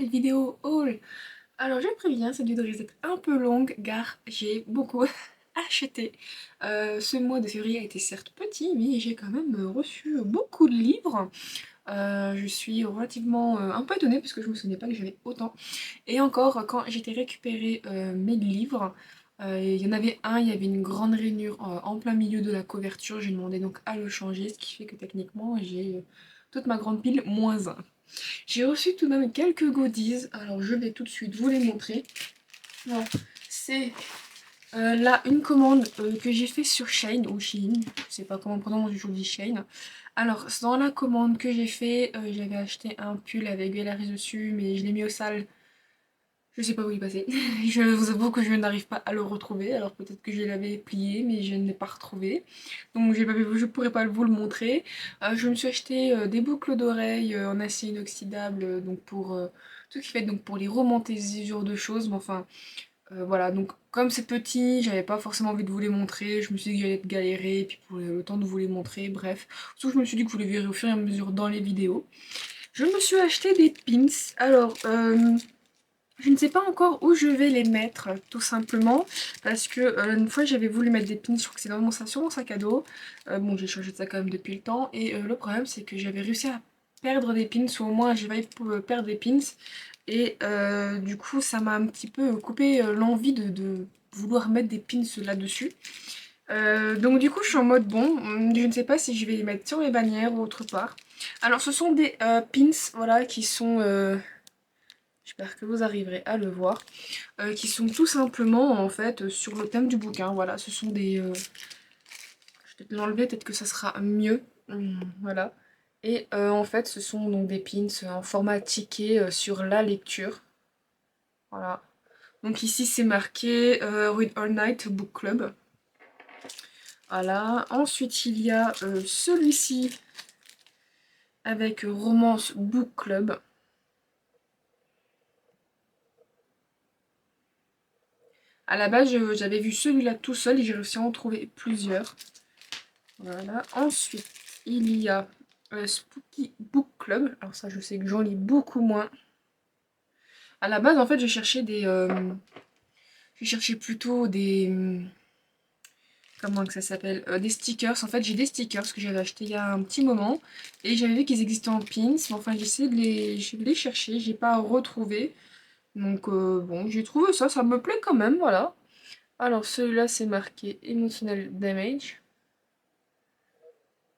nouvelle vidéo haul. Alors je préviens, cette vidéo risque d'être un peu longue car j'ai beaucoup acheté. Ce mois de février a été certes petit, mais j'ai quand même reçu beaucoup de livres. Je suis relativement un peu étonnée parce que je me souvenais pas que j'avais autant. Et encore, quand j'étais récupéré mes livres, il y en avait un, il y avait une grande rainure en plein milieu de la couverture. J'ai demandé donc à le changer, ce qui fait que techniquement j'ai toute ma grande pile moins un. J'ai reçu tout de même quelques goodies, alors je vais tout de suite vous les montrer. Alors, c'est là une commande que j'ai fait sur Shein ou Shein, je sais pas comment on prononce, je dis Shein. Alors dans la commande que j'ai fait, j'avais acheté un pull avec Bellaris dessus, mais je l'ai mis au sale. Je sais pas où il est passé. Je vous avoue que je n'arrive pas à le retrouver. Alors peut-être que je l'avais plié, mais je ne l'ai pas retrouvé. Donc je pourrais pas vous le montrer. Je me suis acheté des boucles d'oreilles en acier inoxydable, donc pour tout ce qui fait donc pour les remonter ce genre de choses. Mais enfin, voilà. Donc comme c'est petit, j'avais pas forcément envie de vous les montrer. Je me suis dit que j'allais être galérée, et puis pour le temps de vous les montrer, bref. Surtout je me suis dit que vous les verrez au fur et à mesure dans les vidéos. Je me suis acheté des pins. Alors, je ne sais pas encore où je vais les mettre, tout simplement, parce que une fois j'avais voulu mettre des pins, je crois que c'est dans sur mon sac à dos. Bon, j'ai changé de ça quand même depuis le temps, et le problème c'est que j'avais réussi à perdre des pins, ou au moins j'ai failli perdre des pins, et du coup ça m'a un petit peu coupé l'envie de vouloir mettre des pins là-dessus. Donc du coup je suis en mode bon, je ne sais pas si je vais les mettre sur mes bannières ou autre part. Alors ce sont des pins, voilà, qui sont... j'espère que vous arriverez à le voir, qui sont tout simplement en fait sur le thème du bouquin. Voilà, ce sont des... je vais peut-être l'enlever, peut-être que ça sera mieux. Voilà. Et en fait, ce sont donc des pins en format ticket sur la lecture. Voilà. Donc ici, c'est marqué Read All Night Book Club. Voilà. Ensuite, il y a celui-ci avec Romance Book Club. À la base, j'avais vu celui-là tout seul et j'ai réussi à en trouver plusieurs. Voilà. Ensuite, il y a Spooky Book Club. Alors ça, je sais que j'en lis beaucoup moins. À la base, en fait, je cherchais des... je cherchais plutôt des... comment que ça s'appelle, des stickers. En fait, j'ai des stickers que j'avais achetés il y a un petit moment. Et j'avais vu qu'ils existaient en pins. Mais enfin, je vais les chercher. J'ai pas retrouvé. Donc, bon, j'ai trouvé ça. Ça me plaît quand même, voilà. Alors, celui-là, c'est marqué Emotional Damage.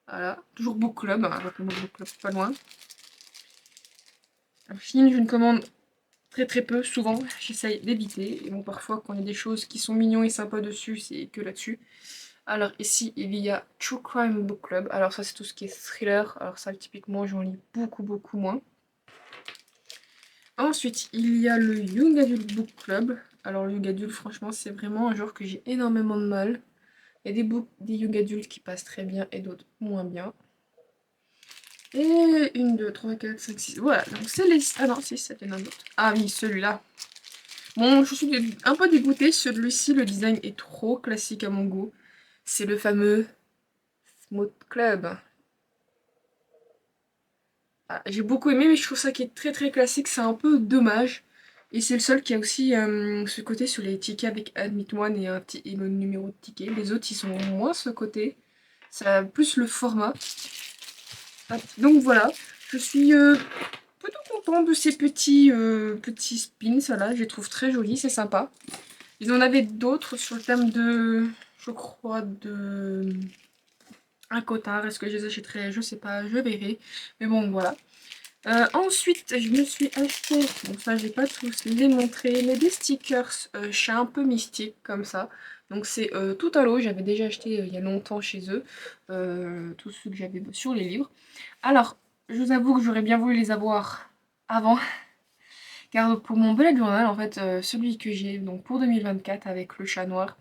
Voilà. Toujours Book Club. Hein, donc, Book Club, pas loin. Alors, Chine, je ne commande très très peu, souvent, j'essaye d'éviter. Et bon, parfois, quand il y a des choses qui sont mignons et sympas dessus, c'est que là-dessus. Alors ici, il y a True Crime Book Club. Alors ça, c'est tout ce qui est thriller. Alors ça, typiquement, j'en lis beaucoup beaucoup moins. Ensuite, il y a le Young Adult Book Club. Alors le Young Adult, franchement, c'est vraiment un genre que j'ai énormément de mal. Il y a des Young Adultes qui passent très bien et d'autres moins bien. Et 1, 2, 3, 4, 5, 6. Voilà, donc c'est les... Ah non, si, ça vient un autre. Ah oui, celui-là. Bon, je suis un peu dégoûtée. Celui-ci, le design est trop classique à mon goût. C'est le fameux Smooth Club. Ah, j'ai beaucoup aimé, mais je trouve ça qui est très très classique, c'est un peu dommage. Et c'est le seul qui a aussi ce côté sur les tickets avec Admit One et le numéro de ticket. Les autres, ils sont moins ce côté. Ça a plus le format. Hop. Donc voilà, je suis plutôt contente de ces petits spins, ça là, je les trouve très jolis, c'est sympa. Ils en avaient d'autres sur le thème de, je crois, de un cotard. Est-ce que je les achèterai? Je sais pas, je verrai. Mais bon, voilà. Ensuite, je me suis acheté, donc ça j'ai pas tous les montrés, mais des stickers chez un peu mystique comme ça. Donc c'est tout à l'eau, j'avais déjà acheté il y a longtemps chez eux, tous ceux que j'avais sur les livres. Alors, je vous avoue que j'aurais bien voulu les avoir avant, car pour mon bullet journal, en fait, celui que j'ai donc pour 2024 avec le chat noir,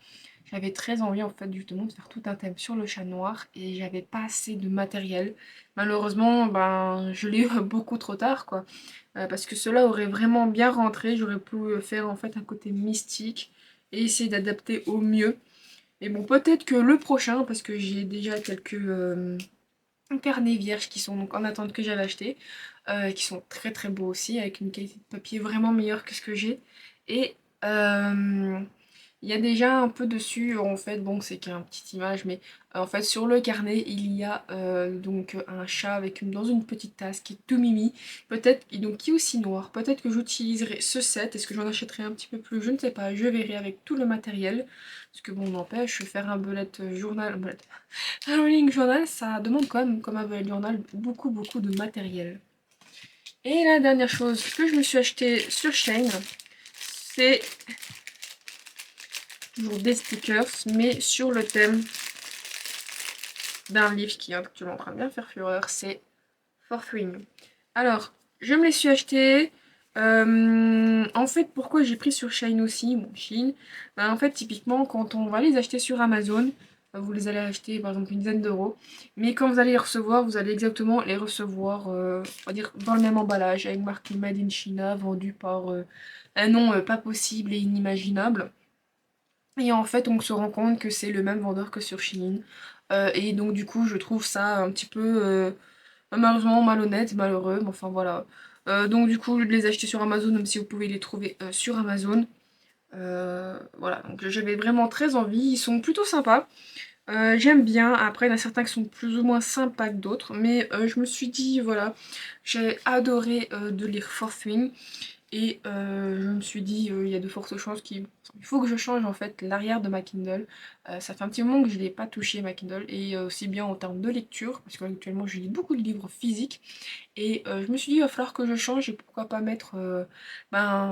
j'avais très envie en fait justement de faire tout un thème sur le chat noir et j'avais pas assez de matériel. Malheureusement, ben je l'ai eu beaucoup trop tard quoi. Parce que cela aurait vraiment bien rentré, j'aurais pu faire en fait un côté mystique et essayer d'adapter au mieux. Et bon, peut-être que le prochain, parce que j'ai déjà quelques carnets vierges qui sont donc en attente que j'avais acheté. qui sont très très beaux aussi, avec une qualité de papier vraiment meilleure que ce que j'ai. Et il y a déjà un peu dessus, en fait, bon c'est qu'une petite image, mais en fait sur le carnet il y a donc un chat avec dans une petite tasse qui est tout mimi, peut-être, et donc qui est aussi noir, peut-être que j'utiliserai ce set, est-ce que j'en achèterai un petit peu plus, je ne sais pas, je verrai avec tout le matériel, parce que bon n'empêche, faire un bullet journal, un reading journal, ça demande quand même, comme un bullet journal, beaucoup de matériel. Et la dernière chose que je me suis acheté sur Shein, c'est toujours des stickers, mais sur le thème d'un livre qui est actuellement en train de bien faire fureur, c'est Fourth Ring. Alors, je me les suis achetés. En fait, pourquoi j'ai pris sur Shein aussi, bon, Shein, en fait, typiquement, quand on va les acheter sur Amazon, vous les allez acheter par exemple une dizaine d'euros, mais quand vous allez les recevoir, vous allez exactement les recevoir, on va dire, dans le même emballage, avec marqué Made in China, vendu par un nom pas possible et inimaginable. Et en fait, on se rend compte que c'est le même vendeur que sur Shein. Et donc, du coup, je trouve ça un petit peu malheureusement malhonnête, malheureux, mais enfin voilà. Donc, du coup, je les ai achetés sur Amazon, même si vous pouvez les trouver sur Amazon. Voilà, donc j'avais vraiment très envie. Ils sont plutôt sympas. J'aime bien. Après, il y en a certains qui sont plus ou moins sympas que d'autres. Mais je me suis dit, voilà, j'ai adoré de lire Fourth Wing. Et je me suis dit, il y a de fortes chances qu'il faut que je change en fait l'arrière de ma Kindle. Ça fait un petit moment que je ne l'ai pas touché ma Kindle, et aussi bien en termes de lecture, parce que actuellement je lis beaucoup de livres physiques, et je me suis dit, il va falloir que je change, et pourquoi pas mettre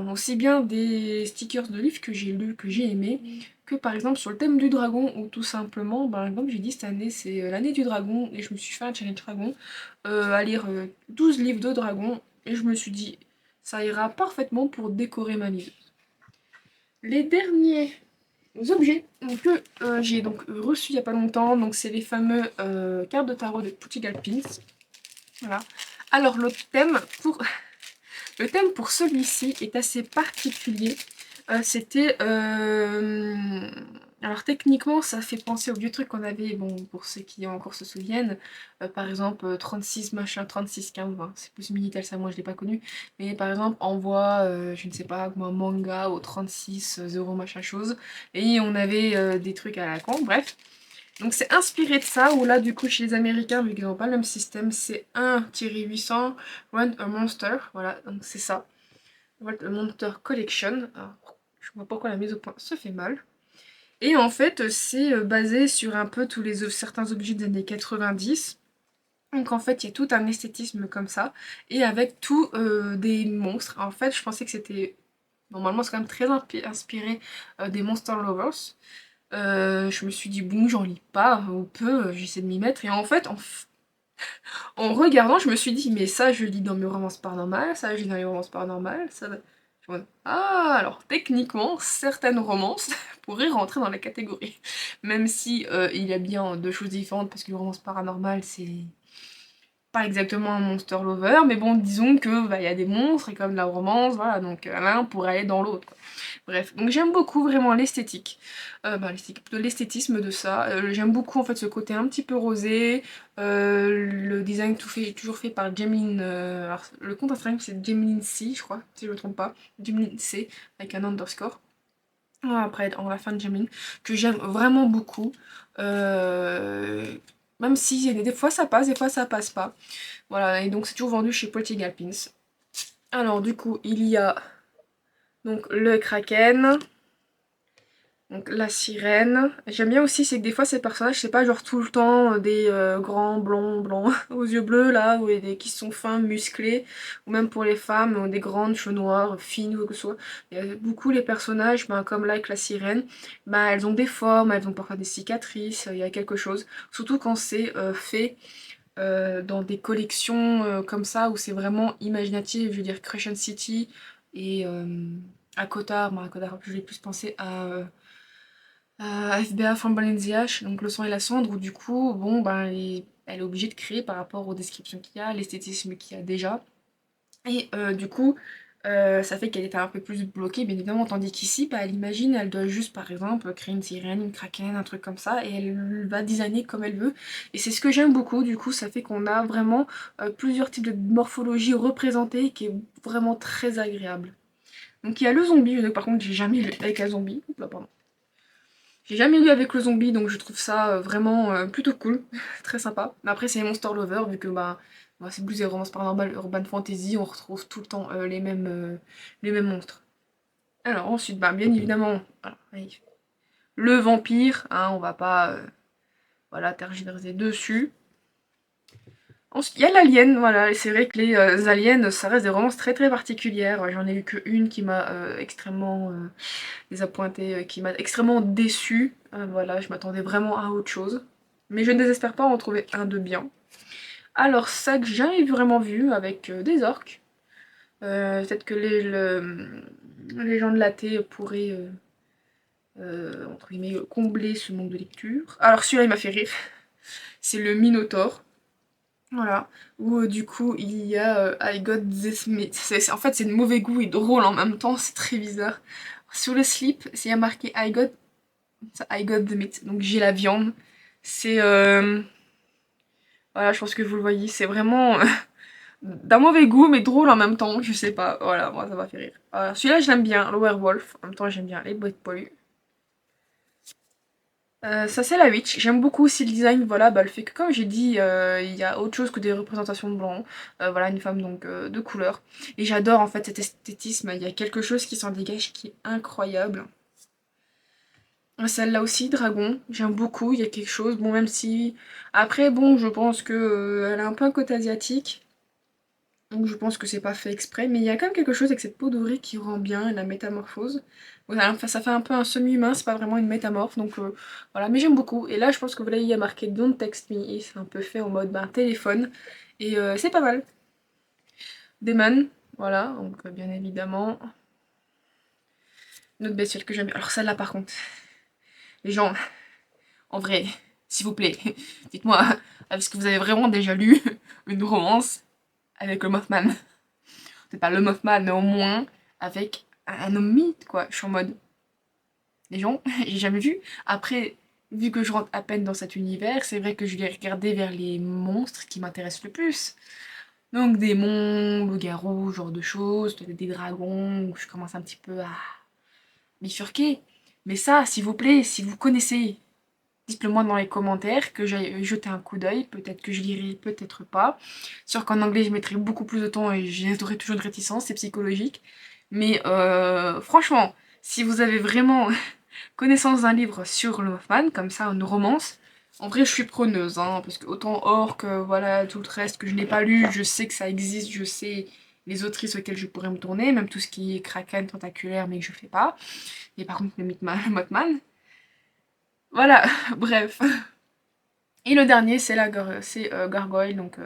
aussi bien des stickers de livres que j'ai lus, que j'ai aimés, que par exemple sur le thème du dragon, ou tout simplement, comme j'ai dit, cette année c'est l'année du dragon, et je me suis fait un challenge dragon, à lire 12 livres de dragon, et je me suis dit, ça ira parfaitement pour décorer ma liseuse. Les derniers objets que j'ai donc reçus il n'y a pas longtemps, donc c'est les fameux cartes de tarot de Putty Pins. Voilà. Alors le thème pour celui-ci est assez particulier. C'était... alors techniquement, ça fait penser au vieux truc qu'on avait, bon, pour ceux qui encore se souviennent, par exemple 36 machin, 36 15, ben, c'est plus Minitel, ça moi je l'ai pas connu, mais par exemple envoie, je ne sais pas, un manga au 36 euros machin chose, et on avait des trucs à la con, bref. Donc c'est inspiré de ça, où là du coup chez les Américains, vu qu'ils n'ont pas le même système, c'est 1-800 Run a Monster, voilà, donc c'est ça. Voilà, le Monster Collection. Alors, je vois pas pourquoi la mise au point se fait mal. Et en fait, c'est basé sur un peu certains objets des années 90. Donc en fait, il y a tout un esthétisme comme ça, et avec tout des monstres. En fait, je pensais que c'était... Normalement, c'est quand même très inspiré des Monster Lovers. Je me suis dit, bon, j'en lis pas, ou peu, j'essaie de m'y mettre. Et en fait, en regardant, je me suis dit, mais ça, je lis dans mes romances paranormales, ça, je lis dans les romances paranormales, ça... Ah, alors techniquement, certaines romances pourraient rentrer dans la catégorie. Même si il y a bien deux choses différentes, parce que les romances paranormales, c'est pas exactement un monster lover, mais bon, disons que il y a des monstres et comme de la romance, voilà, donc l'un pourrait aller dans l'autre. Bref, donc j'aime beaucoup vraiment l'esthétique, plutôt l'esthétisme de ça. J'aime beaucoup en fait ce côté un petit peu rosé, le design toujours fait par Jemeline, alors, le compte Instagram c'est Jemeline C, je crois, si je me trompe pas, Jemeline C, avec un underscore. Après, en la fin de Jemeline, que j'aime vraiment beaucoup. Euh, Même si des fois ça passe, des fois ça passe pas. Voilà, et donc c'est toujours vendu chez Political Pins. Alors du coup, il y a donc le Kraken, donc la sirène. J'aime bien aussi, c'est que des fois ces personnages, c'est pas genre tout le temps des grands blonds blancs aux yeux bleus là, ou qui sont fins, musclés, ou même pour les femmes, des grandes cheveux noirs, fines ou que ce soit. Il y a beaucoup les personnages, comme là avec la sirène, elles ont des formes, elles ont parfois des cicatrices, il y a quelque chose. Surtout quand c'est fait dans des collections comme ça, où c'est vraiment imaginatif, je veux dire Crescent City et à Cotard, à Cotard, je vais plus penser à FBA from Balenciaga, donc Le sang et la cendre, où du coup, bon, elle est obligée de créer par rapport aux descriptions qu'il y a, l'esthétisme qu'il y a déjà. Et du coup, Ça fait qu'elle était un peu plus bloquée, bien évidemment, tandis qu'ici, bah, elle imagine, elle doit juste, par exemple, créer une sirène, une kraken, un truc comme ça, et elle va designer comme elle veut. Et c'est ce que j'aime beaucoup, du coup, ça fait qu'on a vraiment plusieurs types de morphologie représentées, qui est vraiment très agréable. Donc il y a le zombie, par contre, j'ai jamais lu avec un zombie. Oups là, pardon. J'ai jamais lu avec le zombie, donc je trouve ça vraiment plutôt cool, très sympa. Mais après, c'est Monster Lover, vu que bah, c'est Blues et Romance Paranormal, Urban Fantasy, on retrouve tout le temps les mêmes monstres. Alors ensuite, bah, bien évidemment, voilà, allez, le vampire, hein, on va pas voilà, tergiverser dessus. Ensuite, il y a l'alien, voilà, et c'est vrai que les aliens, ça reste des romances très très particulières. J'en ai eu qu'une qui m'a extrêmement désappointée, qui m'a extrêmement déçue. Voilà, je m'attendais vraiment à autre chose. Mais je ne désespère pas en trouver un de bien. Alors, ça que j'ai jamais vraiment vu avec des orques. Peut-être que les gens de la thé pourraient, entre guillemets, combler ce manque de lecture. Alors, celui-là, il m'a fait rire. C'est le Minotaure. Voilà, où du coup il y a I got this meat. En fait, c'est de mauvais goût et drôle en même temps, c'est très bizarre. Sur le slip, il y a marqué I got the meat, donc j'ai la viande. C'est. Voilà, je pense que vous le voyez, c'est vraiment d'un mauvais goût mais drôle en même temps, je sais pas. Voilà, moi ça m'a fait rire. Celui-là, je l'aime bien, le werewolf. En même temps, j'aime bien les boîtes poilues. Ça c'est la Witch, j'aime beaucoup aussi le design, voilà, bah, le fait que comme j'ai dit, il y a autre chose que des représentations de blanc, voilà, une femme donc de couleur. Et j'adore en fait cet esthétisme, il y a quelque chose qui s'en dégage qui est incroyable. Celle-là aussi, dragon, j'aime beaucoup, il y a quelque chose, bon même si... Après bon, je pense que elle a un peu un côté asiatique, donc je pense que c'est pas fait exprès, mais il y a quand même quelque chose avec cette peau dorée qui rend bien la métamorphose. Voilà, enfin, ça fait un peu un semi-humain, c'est pas vraiment une métamorphe, donc voilà, mais j'aime beaucoup. Et là, je pense que voilà, il y a marqué Don't text me, et c'est un peu fait en mode téléphone, et c'est pas mal. Demon, voilà, donc bien évidemment, une autre bestiole que j'aime bien. Alors celle-là par contre, les gens, en vrai, s'il vous plaît, dites-moi, est-ce que vous avez vraiment déjà lu une romance avec le Mothman? C'est pas le Mothman, mais au moins avec un homme mythe, quoi. Je suis en mode, les gens, j'ai jamais vu. Après, vu que je rentre à peine dans cet univers, c'est vrai que je vais regarder vers les monstres qui m'intéressent le plus. Donc démons, loups-garous, genre de choses, peut-être des dragons, où je commence un petit peu à bifurquer. Mais ça, s'il vous plaît, si vous connaissez, dites-le moi dans les commentaires, que j'aille jeter un coup d'œil, peut-être que je lirai, peut-être pas. Sûr qu'en anglais je mettrai beaucoup plus de temps et j'aurai toujours une réticence, c'est psychologique. Mais franchement, si vous avez vraiment connaissance d'un livre sur le Mothman, comme ça, une romance, en vrai je suis preneuse, hein, parce que autant Orc, voilà, tout le reste que je n'ai pas lu, je sais que ça existe, je sais les autrices auxquelles je pourrais me tourner, même tout ce qui est Kraken, tentaculaire, mais que je fais pas. Et par contre le Mothman, voilà, bref. Et le dernier, c'est Gargoyle, donc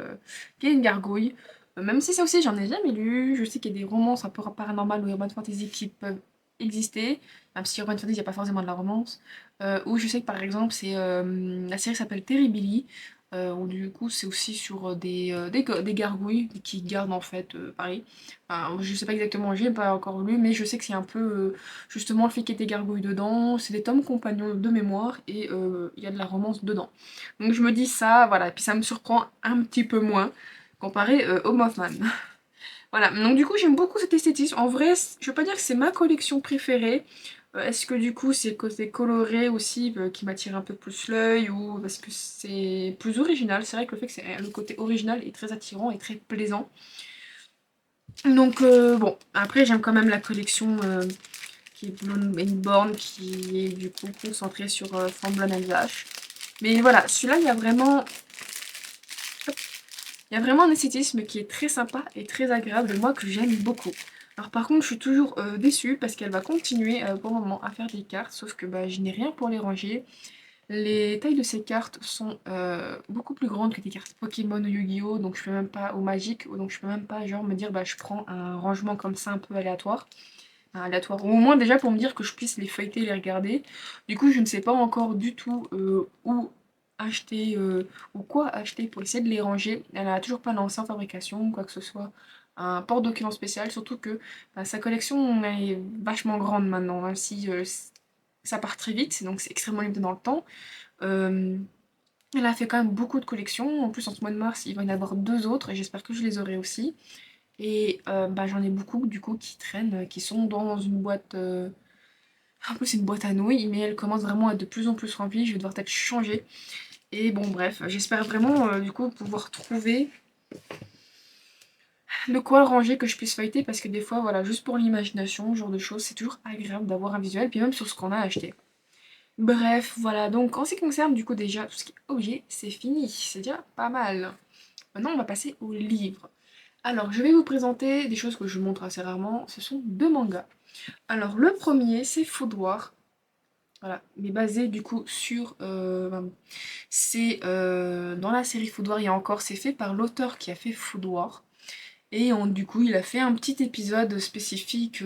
qui est une gargouille. Même si ça aussi, j'en ai jamais lu. Je sais qu'il y a des romances un peu paranormales ou urban fantasy qui peuvent exister. Même si urban fantasy, il n'y a pas forcément de la romance. Ou je sais que par exemple, la série s'appelle Terry Billy. Où du coup, c'est aussi sur des gargouilles qui gardent en fait Paris. Enfin, je sais pas exactement, j'ai pas encore lu, mais je sais que c'est un peu justement le fait qu'il y ait des gargouilles dedans. C'est des tomes compagnons de mémoire et il y a de la romance dedans. Donc je me dis ça, voilà, et puis ça me surprend un petit peu moins comparé au Mothman. Voilà, donc du coup j'aime beaucoup cet esthétisme. En vrai, je veux pas dire que c'est ma collection préférée. Est-ce que du coup c'est le côté coloré aussi qui m'attire un peu plus l'œil ou parce que c'est plus original? C'est vrai que le fait que c'est le côté original est très attirant et très plaisant. Donc bon, après j'aime quand même la collection qui est Blood Born qui est du coup concentrée sur From Blood and Ash. Mais voilà, celui-là il y a vraiment un esthétisme qui est très sympa et très agréable, moi que j'aime beaucoup. Alors par contre je suis toujours déçue parce qu'elle va continuer pour le moment à faire des cartes, sauf que bah, je n'ai rien pour les ranger. Les tailles de ces cartes sont beaucoup plus grandes que des cartes Pokémon ou Yu-Gi-Oh! Donc je peux même pas, ou Magic, donc je peux même pas genre me dire bah je prends un rangement comme ça un peu aléatoire. Enfin, aléatoire. Ou au moins déjà pour me dire que je puisse les feuilleter et les regarder. Du coup je ne sais pas encore du tout où acheter ou quoi acheter pour essayer de les ranger. Elle a toujours pas lancé en fabrication ou quoi que ce soit. un porte-document spécial, surtout que bah, sa collection est vachement grande maintenant, même si ça part très vite, donc c'est extrêmement limité dans le temps. Euh, Elle a fait quand même beaucoup de collections. En plus, en ce mois de mars, il va y en avoir deux autres et j'espère que je les aurai aussi. Et bah, j'en ai beaucoup du coup qui traînent, qui sont dans une boîte. Un peu, c'est une boîte à nouilles, mais elle commence vraiment à être de plus en plus remplie. Je vais devoir peut-être changer. Et bon, bref, j'espère vraiment du coup pouvoir trouver de quoi ranger que je puisse feuilleter parce que des fois, voilà, juste pour l'imagination, ce genre de choses, c'est toujours agréable d'avoir un visuel, puis même sur ce qu'on a acheté. Bref, voilà, donc en ce qui concerne du coup déjà tout ce qui est objet, c'est fini, c'est déjà pas mal. Maintenant, on va passer aux livres. Alors, je vais vous présenter des choses que je montre assez rarement, ce sont deux mangas. Alors, le premier, c'est Food War. Voilà, mais basé du coup sur... c'est dans la série Food War, il y a encore, c'est fait par l'auteur qui a fait Food War. Et du coup, il a fait un petit épisode spécifique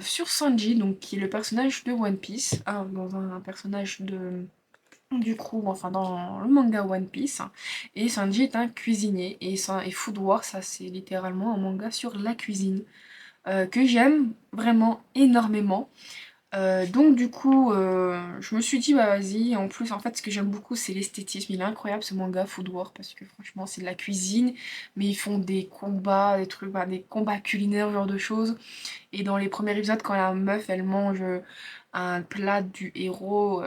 sur Sanji, donc qui est le personnage de One Piece, dans un personnage du crew, enfin dans le manga One Piece. Et Sanji est un cuisinier, et Food War, ça c'est littéralement un manga sur la cuisine, que j'aime vraiment énormément. Donc du coup, je me suis dit bah vas-y. En plus, en fait, ce que j'aime beaucoup, c'est l'esthétisme. Il est incroyable ce manga Food War parce que franchement, c'est de la cuisine, mais ils font des combats, des trucs, bah, des combats culinaires, ce genre de choses. Et dans les premiers épisodes, quand la meuf elle mange un plat du héros,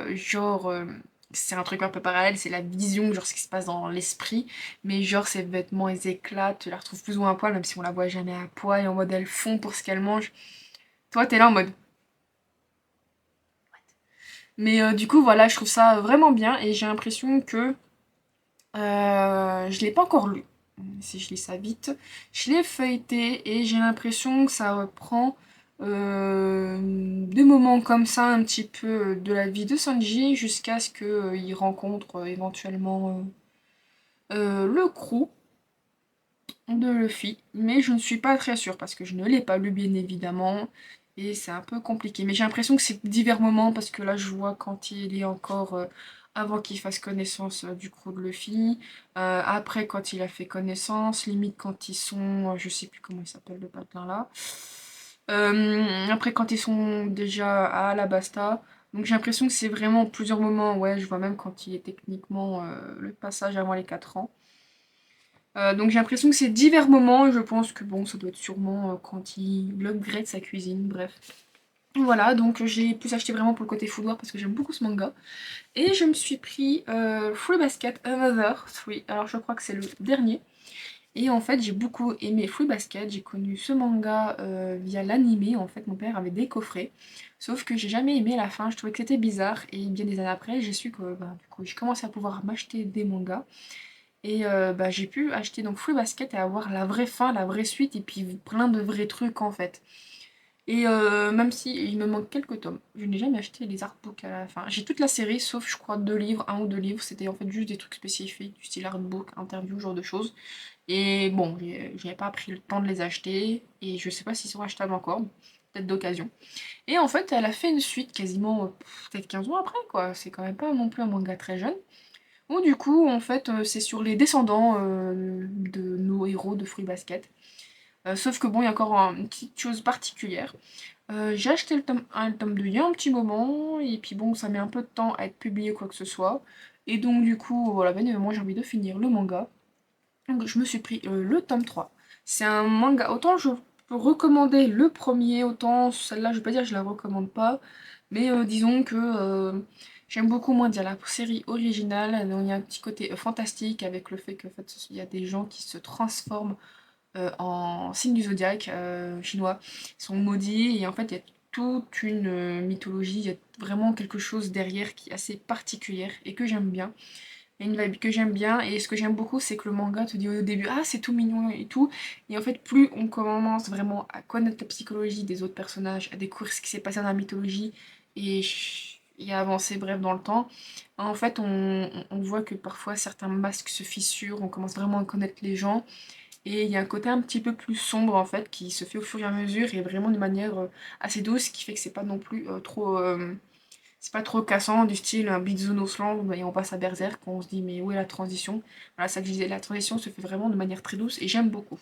c'est un truc un peu parallèle, c'est la vision, genre ce qui se passe dans l'esprit, mais genre ses vêtements ils éclatent, tu la retrouves plus ou moins à poil, même si on la voit jamais à poil, et en mode elle fond pour ce qu'elle mange. Toi, t'es là en mode. Mais du coup, voilà, je trouve ça vraiment bien et j'ai l'impression que je l'ai pas encore lu. Si je lis ça vite, je l'ai feuilleté et j'ai l'impression que ça reprend des moments comme ça, un petit peu de la vie de Sanji jusqu'à ce qu'il rencontre éventuellement le crew de Luffy. Mais je ne suis pas très sûre parce que je ne l'ai pas lu, bien évidemment. Et c'est un peu compliqué. Mais j'ai l'impression que c'est divers moments parce que là, je vois quand il est encore avant qu'il fasse connaissance du crew de Luffy. Après, quand il a fait connaissance. Limite, quand ils sont. Je sais plus comment il s'appelle le patelin là. Après, quand ils sont déjà à Alabasta. Donc j'ai l'impression que c'est vraiment plusieurs moments. Ouais, je vois même quand il est techniquement le passage avant les 4 ans. Donc j'ai l'impression que c'est divers moments et je pense que bon, ça doit être sûrement quand il upgrade sa cuisine, bref. Voilà, donc j'ai pu acheter vraiment pour le côté Food War parce que j'aime beaucoup ce manga. Et je me suis pris Fruit Basket Another 3, alors je crois que c'est le dernier. Et en fait j'ai beaucoup aimé Fruit Basket, j'ai connu ce manga via l'animé, en fait mon père avait des coffrets. Sauf que j'ai jamais aimé la fin, je trouvais que c'était bizarre et bien des années après j'ai su que bah, du coup j'ai commencé à pouvoir m'acheter des mangas. Et bah, j'ai pu acheter donc Fruit Basket et avoir la vraie fin, la vraie suite, et puis plein de vrais trucs en fait. Et même si il me manque quelques tomes, je n'ai jamais acheté les artbooks à la fin. J'ai toute la série, sauf je crois deux livres, un ou deux livres, c'était en fait juste des trucs spécifiques, du style artbook, interview, ce genre de choses. Et bon, j'avais pas pris le temps de les acheter, et je sais pas s'ils sont achetables encore, peut-être d'occasion. Et en fait, elle a fait une suite quasiment peut-être 15 ans après, quoi. C'est quand même pas non plus un manga très jeune. Où du coup, en fait, c'est sur les descendants de nos héros de Fruit Basket. Sauf que bon, il y a encore une petite chose particulière. J'ai acheté le tome 1 et le tome 2 il y a un petit moment, et puis bon, ça met un peu de temps à être publié quoi que ce soit. Et donc du coup, voilà, ben moi j'ai envie de finir le manga. Donc je me suis pris le tome 3. C'est un manga, autant je peux recommander le premier, autant celle-là, je vais pas dire que je la recommande pas, mais disons que j'aime beaucoup moins dire la série originale. Donc il y a un petit côté fantastique avec le fait qu'en fait il y a des gens qui se transforment en signes du zodiaque chinois, ils sont maudits et en fait il y a toute une mythologie, il y a vraiment quelque chose derrière qui est assez particulière et que j'aime bien. Il y a une vibe que j'aime bien et ce que j'aime beaucoup c'est que le manga te dit au début ah c'est tout mignon et tout et en fait plus on commence vraiment à connaître la psychologie des autres personnages, à découvrir ce qui s'est passé dans la mythologie et à avancer bref dans le temps, en fait on voit que parfois certains masques se fissurent, on commence vraiment à connaître les gens et il y a un côté un petit peu plus sombre en fait qui se fait au fur et à mesure et vraiment de manière assez douce qui fait que c'est pas non plus trop c'est pas trop cassant, du style un Beat et on passe à Berserk, on se dit mais où est la transition? Voilà, ça que je disais, la transition se fait vraiment de manière très douce et j'aime beaucoup.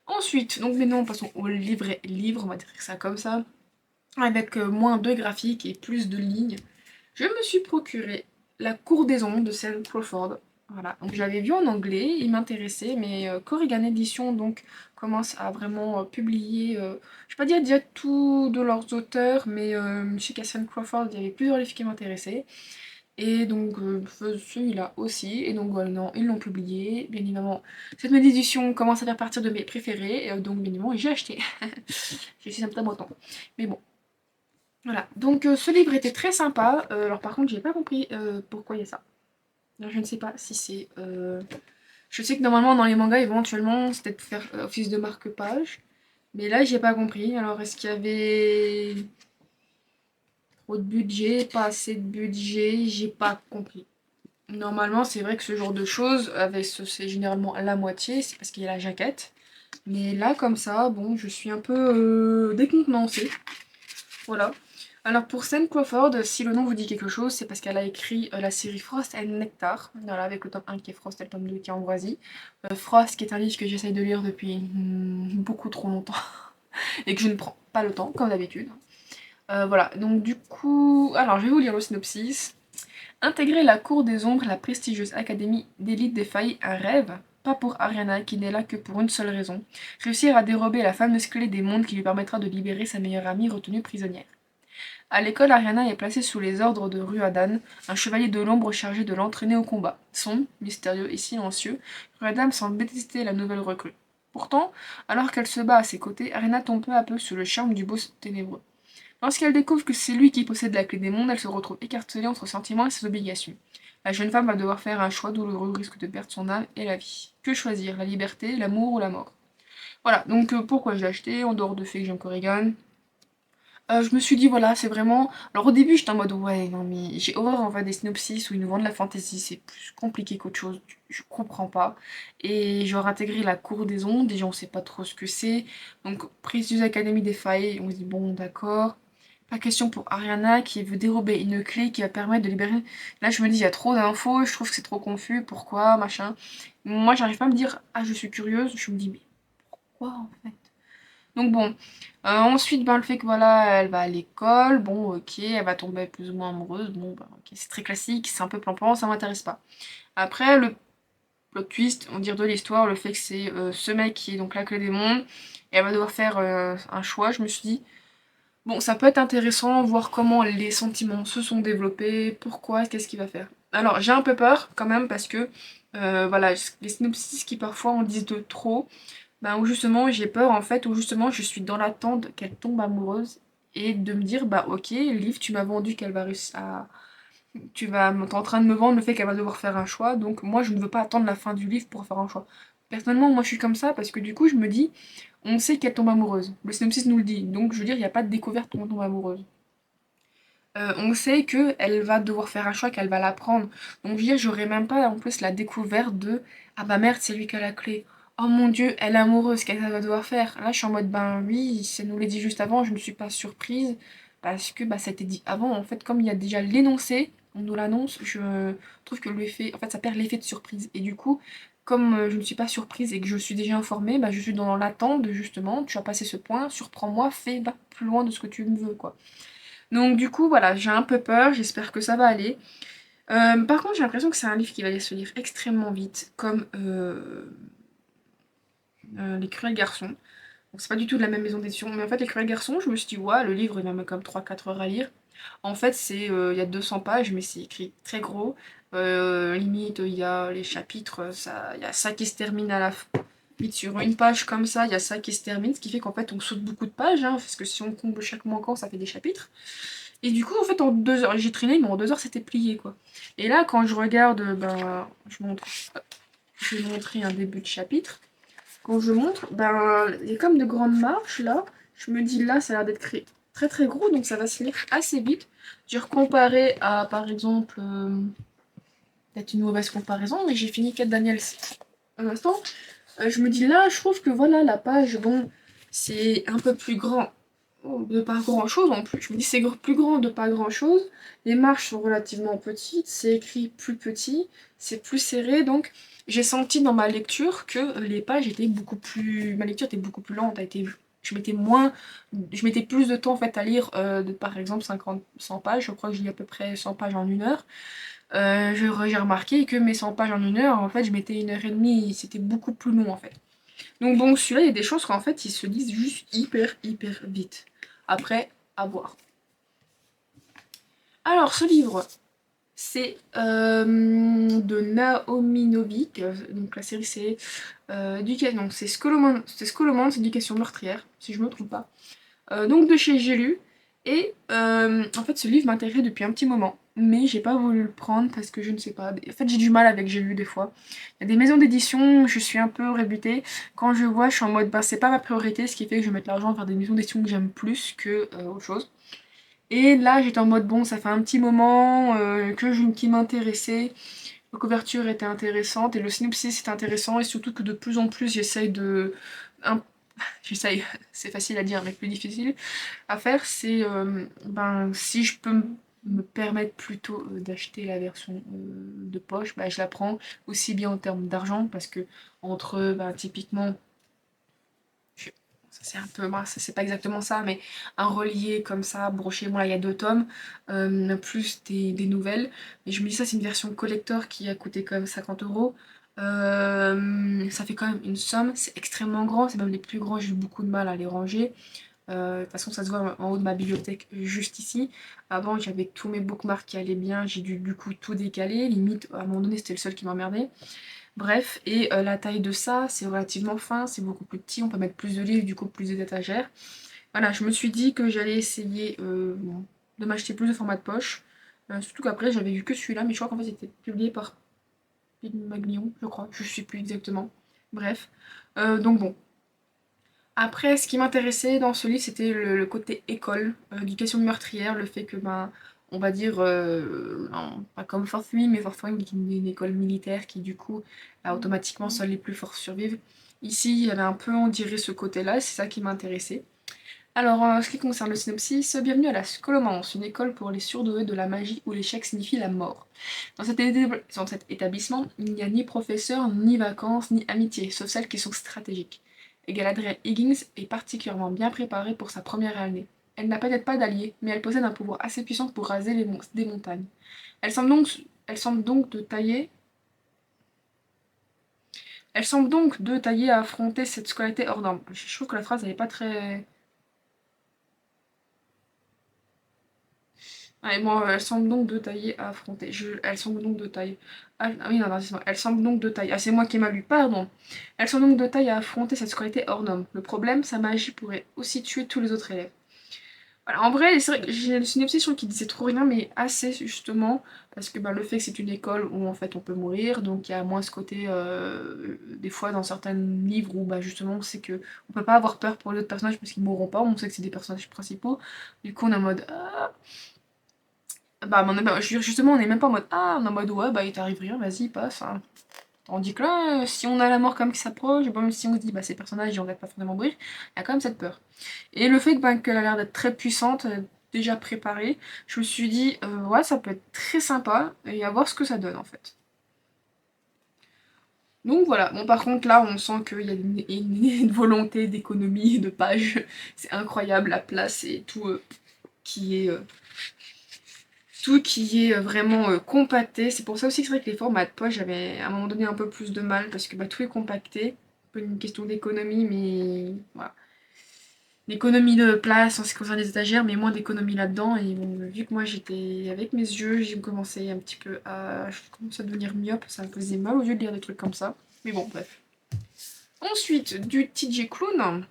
Ensuite, donc maintenant passons au livret livre, on va dire ça comme ça, avec moins de graphiques et plus de lignes. Je me suis procuré La Cour des Ondes de Sam Crawford. Voilà, donc je l'avais vu en anglais, il m'intéressait, mais Corrigan Edition donc commence à vraiment publier, je vais pas dire déjà tout de leurs auteurs, mais chez Cassian Crawford, il y avait plusieurs livres qui m'intéressaient. Et donc celui-là aussi, et donc voilà, non, ils l'ont publié, bien évidemment. Cette nouvelle édition commence à faire partie de mes préférés, et, donc bien évidemment j'ai acheté. Je suis un peu breton. Mais bon, voilà. Donc ce livre était très sympa, alors par contre j'ai pas compris pourquoi il y a ça. Alors, je ne sais pas si c'est... Je sais que normalement dans les mangas éventuellement c'était de faire office de marque-page, mais là j'ai pas compris. Alors est-ce qu'il y avait trop de budget, pas assez de budget, j'ai pas compris. Normalement, c'est vrai que ce genre de choses, c'est généralement la moitié, c'est parce qu'il y a la jaquette. Mais là, comme ça, bon, je suis un peu décontenancée. Voilà. Alors pour Sam Crawford, si le nom vous dit quelque chose, c'est parce qu'elle a écrit la série Frost and Nectar, voilà, avec le tome 1 qui est Frost et le tome 2 qui est Ambroisie. Frost qui est un livre que j'essaye de lire depuis beaucoup trop longtemps et que je ne prends pas le temps, comme d'habitude. Voilà, donc du coup, alors je vais vous lire le synopsis. Intégrer la cour des ombres, la prestigieuse académie d'élite des failles, un rêve. Pas pour Ariana qui n'est là que pour une seule raison, réussir à dérober la fameuse clé des mondes qui lui permettra de libérer sa meilleure amie retenue prisonnière. À l'école, Ariana est placée sous les ordres de Ruadan, un chevalier de l'ombre chargé de l'entraîner au combat. Sombre, mystérieux et silencieux, Ruadan semble détester la nouvelle recrue. Pourtant, alors qu'elle se bat à ses côtés, Ariana tombe peu à peu sous le charme du boss ténébreux. Lorsqu'elle découvre que c'est lui qui possède la clé des mondes, elle se retrouve écartelée entre sentiments et ses obligations. La jeune femme va devoir faire un choix douloureux au risque de perdre son âme et la vie. Que choisir, la liberté, l'amour ou la mort? Voilà, donc pourquoi je l'ai acheté, en dehors de fait que j'aime Corrigan. Je me suis dit, voilà, c'est vraiment... Alors au début, j'étais en mode, ouais, non mais j'ai horreur en fait des synopsis où ils nous vendent la fantasy, c'est plus compliqué qu'autre chose, je comprends pas. Et genre intégrer la cour des ondes, déjà on sait pas trop ce que c'est. Donc Précieuse Académie des failles, on se dit, bon, d'accord. Pas question pour Ariana qui veut dérober une clé qui va permettre de libérer. Là, je me dis, il y a trop d'infos, je trouve que c'est trop confus, pourquoi, machin. Moi, j'arrive pas à me dire, ah, je suis curieuse, je me dis, mais pourquoi en fait? Donc bon, ensuite, ben, le fait que voilà, elle va à l'école, bon, ok, elle va tomber plus ou moins amoureuse, bon, ben, ok, c'est très classique, c'est un peu plan-plan, ça m'intéresse pas. Après, le plot twist, on dire de l'histoire, le fait que c'est ce mec qui est donc la clé des mondes, et elle va devoir faire un choix, je me suis dit, bon, ça peut être intéressant, voir comment les sentiments se sont développés, pourquoi, qu'est-ce qu'il va faire. Alors, j'ai un peu peur quand même parce que, voilà, les synopsis qui parfois en disent de trop, ben, où justement j'ai peur en fait, où justement je suis dans l'attente qu'elle tombe amoureuse et de me dire, bah ok, Liv, tu m'as vendu qu'elle va réussir à... t'es en train de me vendre le fait qu'elle va devoir faire un choix, donc moi je ne veux pas attendre la fin du livre pour faire un choix. Personnellement, moi je suis comme ça parce que du coup je me dis, on sait qu'elle tombe amoureuse. Le synopsis nous le dit. Donc je veux dire, il n'y a pas de découverte quand on tombe amoureuse. On sait qu'elle va devoir faire un choix, qu'elle va la prendre. Donc je veux dire, j'aurais même pas en plus la découverte de ah bah merde, c'est lui qui a la clé. Oh mon dieu, elle est amoureuse, qu'est-ce qu'elle va devoir faire? Là je suis en mode ben oui, ça nous l'a dit juste avant, je ne suis pas surprise. Parce que bah, ça a été dit avant. En fait, comme il y a déjà l'énoncé, on nous l'annonce, je trouve que l'effet. En fait, ça perd l'effet de surprise. Et du coup, comme je ne suis pas surprise et que je suis déjà informée, bah, je suis dans l'attente de justement, tu as passé ce point, surprends-moi, fais bah, plus loin de ce que tu me veux, quoi. Donc du coup, voilà, j'ai un peu peur, j'espère que ça va aller. Par contre, j'ai l'impression que c'est un livre qui va aller se lire extrêmement vite, comme Les Cruels Garçons. Donc c'est pas du tout de la même maison d'édition, mais en fait, Les Cruels Garçons, je me suis dit, ouais, le livre, il va mettre comme 3-4 heures à lire. En fait, il y a 200 pages, mais c'est écrit très gros. Limite, il y a les chapitres, il y a ça qui se termine à la fin. Limite, sur une page comme ça, il y a ça qui se termine, ce qui fait qu'en fait, on saute beaucoup de pages, hein, parce que si on comble chaque manquant, ça fait des chapitres. Et du coup, en fait, en 2 heures, j'ai traîné, mais en 2 heures, c'était plié, quoi. Et là, quand je regarde, ben, je vais montrer un début de chapitre. Quand je montre, ben, il y a comme de grandes marches, là. Je me dis, là, ça a l'air d'être très très gros, donc ça va se lire assez vite. J'ai recomparé à, par exemple, peut-être une mauvaise comparaison, mais j'ai fini Kate Daniels un instant. Je me dis, là, je trouve que, voilà, la page, bon, c'est un peu plus grand. de pas grand chose en plus. Je me dis c'est plus grand de pas grand chose. Les marches sont relativement petites, c'est écrit plus petit, c'est plus serré, donc j'ai senti dans ma lecture que les pages étaient beaucoup plus. Ma lecture était beaucoup plus lente, je mettais moins. Je mettais plus de temps en fait à lire par exemple 100 pages, je crois que je lis à peu près 100 pages en 1 heure. J'ai remarqué que mes 100 pages en 1 heure, en fait je mettais 1 heure et demie, c'était beaucoup plus long en fait. Donc bon, celui-là, il y a des choses qu'en fait, ils se lisent juste hyper vite. Après, à voir. Alors, ce livre, c'est de Naomi Novik. Donc la série, c'est donc c'est Scholomance, éducation meurtrière, si je me trompe pas. Donc de chez J'ai lu. Et en fait, ce livre m'intéressait depuis un petit moment, mais j'ai pas voulu le prendre parce que je ne sais pas. En fait, j'ai du mal avec J'ai lu des fois. Il y a des maisons d'édition, je suis un peu rébutée. Quand je vois, je suis en mode, bah, c'est pas ma priorité, ce qui fait que je vais mettre l'argent vers des maisons d'édition que j'aime plus que autre chose. Et là, j'étais en mode, bon, ça fait un petit moment qui m'intéressait. La couverture était intéressante et le synopsis était intéressant, et surtout que de plus en plus, un- j'essaye, c'est facile à dire mais plus difficile à faire, c'est ben, si je peux me permettre plutôt d'acheter la version de poche, bah, je la prends aussi bien en termes d'argent parce que entre ben, typiquement, je- ça c'est un peu, moi, c'est pas exactement ça, mais un relié comme ça, broché, bon là il y a 2 tomes, plus des nouvelles, mais je me dis ça c'est une version collector qui a coûté quand même 50 euros. Ça fait quand même une somme, c'est extrêmement grand, c'est même les plus grands, j'ai eu beaucoup de mal à les ranger. De toute façon, ça se voit en haut de ma bibliothèque, juste ici. Avant, j'avais tous mes bookmarks qui allaient bien, j'ai dû du coup tout décaler. Limite, à un moment donné, c'était le seul qui m'emmerdait. Bref, et la taille de ça, c'est relativement fin, c'est beaucoup plus petit, on peut mettre plus de livres, du coup plus d'étagères. Voilà, je me suis dit que j'allais essayer de m'acheter plus de format de poche. Surtout qu'après, j'avais vu que celui-là, mais je crois qu'en fait, c'était publié par Pygmalion, je crois, je sais plus exactement. Bref, donc bon, après, ce qui m'intéressait dans ce livre, c'était le côté école, éducation meurtrière, le fait que, ben, on va dire, pas comme Fourth Wing, mais Fourth Wing, qui est une école militaire qui, du coup, automatiquement, seuls les plus forts survivent. Ici, il y avait un peu, on dirait, ce côté-là, c'est ça qui m'intéressait. Alors, en ce qui concerne le synopsis, bienvenue à la Scholomance, une école pour les surdoués de la magie où l'échec signifie la mort. Dans cet établissement, il n'y a ni professeur, ni vacances, ni amitié, sauf celles qui sont stratégiques. Et Galadriel Higgins est particulièrement bien préparée pour sa première année. Elle n'a peut-être pas d'alliés, mais elle possède un pouvoir assez puissant pour raser des montagnes. Elle semble donc de tailler... Elle semble donc de tailler à affronter cette scolarité hors norme. Je trouve que la phrase n'est pas très... Ouais, bon, elles semblent donc de taille à affronter. Elles semblent donc de taille. Ah oui, non, non, c'est moi. Elles semblent donc de taille. Ah, c'est moi qui m'a lu, pardon. Elles sont donc de taille à affronter cette scolarité hors norme. Le problème, sa magie pourrait aussi tuer tous les autres élèves. Voilà, en vrai, c'est vrai que j'ai une obsession qui disait trop rien, mais assez justement, parce que bah, le fait que c'est une école où en fait on peut mourir, donc il y a moins ce côté, des fois dans certains livres où bah, justement on sait que on peut pas avoir peur pour les autres personnages parce qu'ils mourront pas, on sait que c'est des personnages principaux, du coup on est en mode ah, bah, justement, on est même pas en mode ah, on est en mode ouais, bah il t'arrive rien, vas-y, passe, hein. Tandis que là, si on a la mort comme qui s'approche, bon, même si on se dit bah ces personnages ils vont pas forcément mourir, il y a quand même cette peur. Et le fait bah, qu'elle a l'air d'être très puissante, déjà préparée, je me suis dit ouais, ça peut être très sympa et à voir ce que ça donne en fait. Donc voilà, bon par contre là on sent qu'il y a une volonté d'économie de pages, c'est incroyable la place et tout qui est qui est vraiment compacté. C'est pour ça aussi que c'est vrai que les formats de poche, j'avais à un moment donné un peu plus de mal parce que bah, tout est compacté. Un peu une question d'économie, mais voilà. L'économie de place en ce qui concerne les étagères, mais moins d'économie là-dedans. Et bon, vu que moi j'étais avec mes yeux, j'ai commencé un petit peu à. Je commence à devenir myope, ça me faisait mal aux yeux de lire des trucs comme ça. Mais bon, bref. Ensuite, du TJ Clown.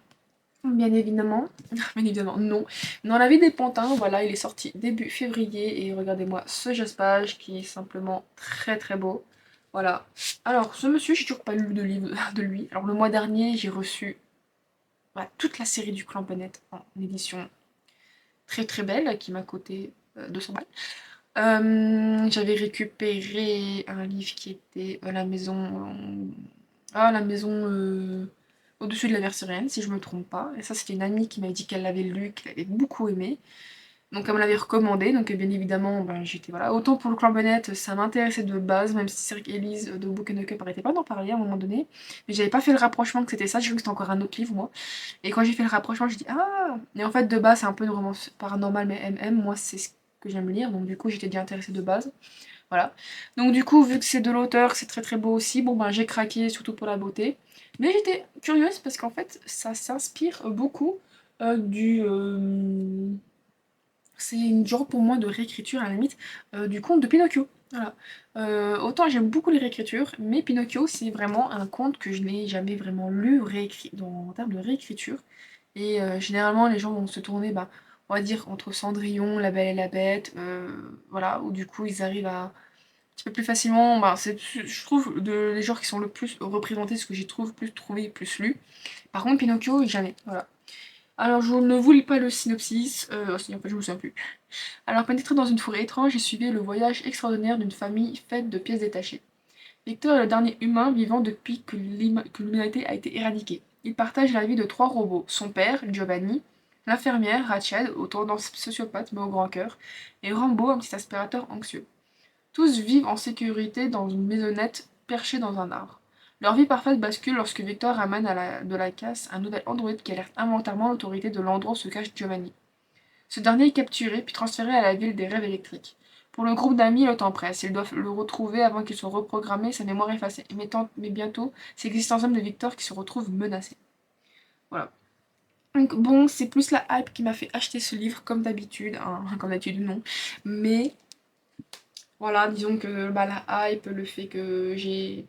Bien évidemment, bien évidemment, non. Dans la vie des pantins, voilà, il est sorti début février et regardez-moi ce jaspage qui est simplement très très beau. Voilà. Alors, ce monsieur, j'ai toujours pas lu de livre de lui. Alors, le mois dernier, j'ai reçu voilà, toute la série du Clan Planète en édition très très belle qui m'a coûté 200 balles. J'avais récupéré un livre qui était La maison. La maison. au-dessus de la Versailles, si je me trompe pas. Et ça, c'était une amie qui m'avait dit qu'elle l'avait lu, qu'elle avait beaucoup aimé. Donc elle me l'avait recommandé, donc bien évidemment, ben, j'étais voilà. Autant pour le Clan Bennett, ça m'intéressait de base, même si c'est vrai qu'Elise de Book and the Cup arrêtait pas d'en parler à un moment donné. Mais j'avais pas fait le rapprochement que c'était ça, j'ai cru que c'était encore un autre livre, moi. Et quand j'ai fait le rapprochement, j'ai dit ah. Et en fait, de base, c'est un peu une romance paranormale, mais MM, moi, c'est ce que j'aime lire, donc du coup, j'étais déjà intéressée de base. Voilà. Donc du coup, vu que c'est de l'auteur, que c'est très très beau aussi, bon ben j'ai craqué, surtout pour la beauté. Mais j'étais curieuse parce qu'en fait, ça s'inspire beaucoup du c'est une genre pour moi de réécriture à la limite du conte de Pinocchio. Voilà. Autant j'aime beaucoup les réécritures, mais Pinocchio c'est vraiment un conte que je n'ai jamais vraiment lu réécrit en termes de réécriture. Et généralement les gens vont se tourner, bah, on va dire, entre Cendrillon, La Belle et la Bête, voilà, où du coup ils arrivent à un petit peu plus facilement, bah, je trouve, les genres qui sont le plus représentés, ce que j'ai trouvé plus trouvé, plus lu. Par contre Pinocchio, jamais, voilà. Alors je ne vous lis pas le synopsis, si en fait je me souviens plus. Alors pénétré dans une forêt étrange et suivi le voyage extraordinaire d'une famille faite de pièces détachées. Victor est le dernier humain vivant depuis que l'humanité a été éradiquée. Il partage la vie de trois robots, son père, Giovanni, l'infirmière, Rachel, aux tendances sociopathes mais au grand cœur, et Rambo, un petit aspirateur anxieux. Tous vivent en sécurité dans une maisonnette perchée dans un arbre. Leur vie parfaite bascule lorsque Victor ramène de la casse un nouvel androïde qui alerte involontairement l'autorité de l'endroit où se cache Giovanni. Ce dernier est capturé puis transféré à la ville des rêves électriques. Pour le groupe d'amis, le temps presse. Ils doivent le retrouver avant qu'il soit reprogrammé, sa mémoire effacée. Mais bientôt, c'est l'existence même de Victor qui se retrouve menacée. Voilà. Donc bon, c'est plus la hype qui m'a fait acheter ce livre, comme d'habitude. Hein, comme d'habitude, non. Mais voilà, disons que bah, la hype, le fait que j'ai...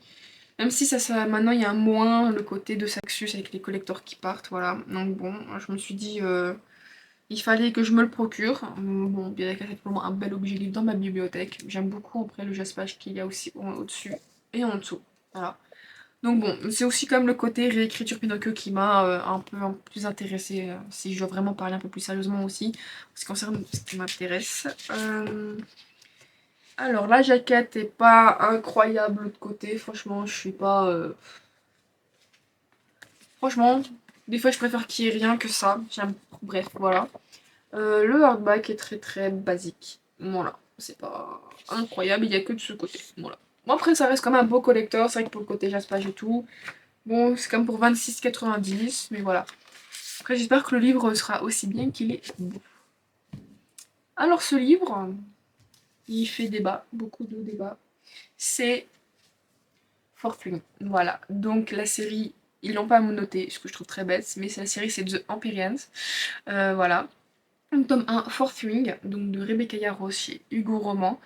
Même si maintenant il y a moins le côté de Saxus avec les collecteurs qui partent, voilà. Donc bon, je me suis dit... il fallait que je me le procure. Bon, bien que c'est pour moi un bel objet livre dans ma bibliothèque. J'aime beaucoup après le jaspage qu'il y a aussi au-dessus et en dessous. Voilà. Donc bon, c'est aussi comme le côté réécriture Pinocchio qui m'a un peu plus intéressée, si je dois vraiment parler un peu plus sérieusement aussi, en ce qui concerne ce qui m'intéresse. Alors la jaquette est pas incroyable de l'autre côté, franchement, je suis pas... Franchement, des fois je préfère qu'il y ait rien que ça. J'aime... Bref, voilà. Le hardback est très très basique. Voilà, c'est pas incroyable, il y a que de ce côté. Voilà. Bon, après, ça reste comme un beau collector, c'est vrai que pour le côté jaspage et tout. Bon, c'est comme pour 26,90, mais voilà. Après, j'espère que le livre sera aussi bien qu'il est beau. Alors, ce livre, il fait débat, beaucoup de débats. C'est Fortune. Voilà. Donc, la série, ils l'ont pas noté, ce que je trouve très bête, mais la série, c'est The Empyreans. Voilà. Tome 1, Fourth Ring, donc de Rebecca Yarros chez Hugo Roman.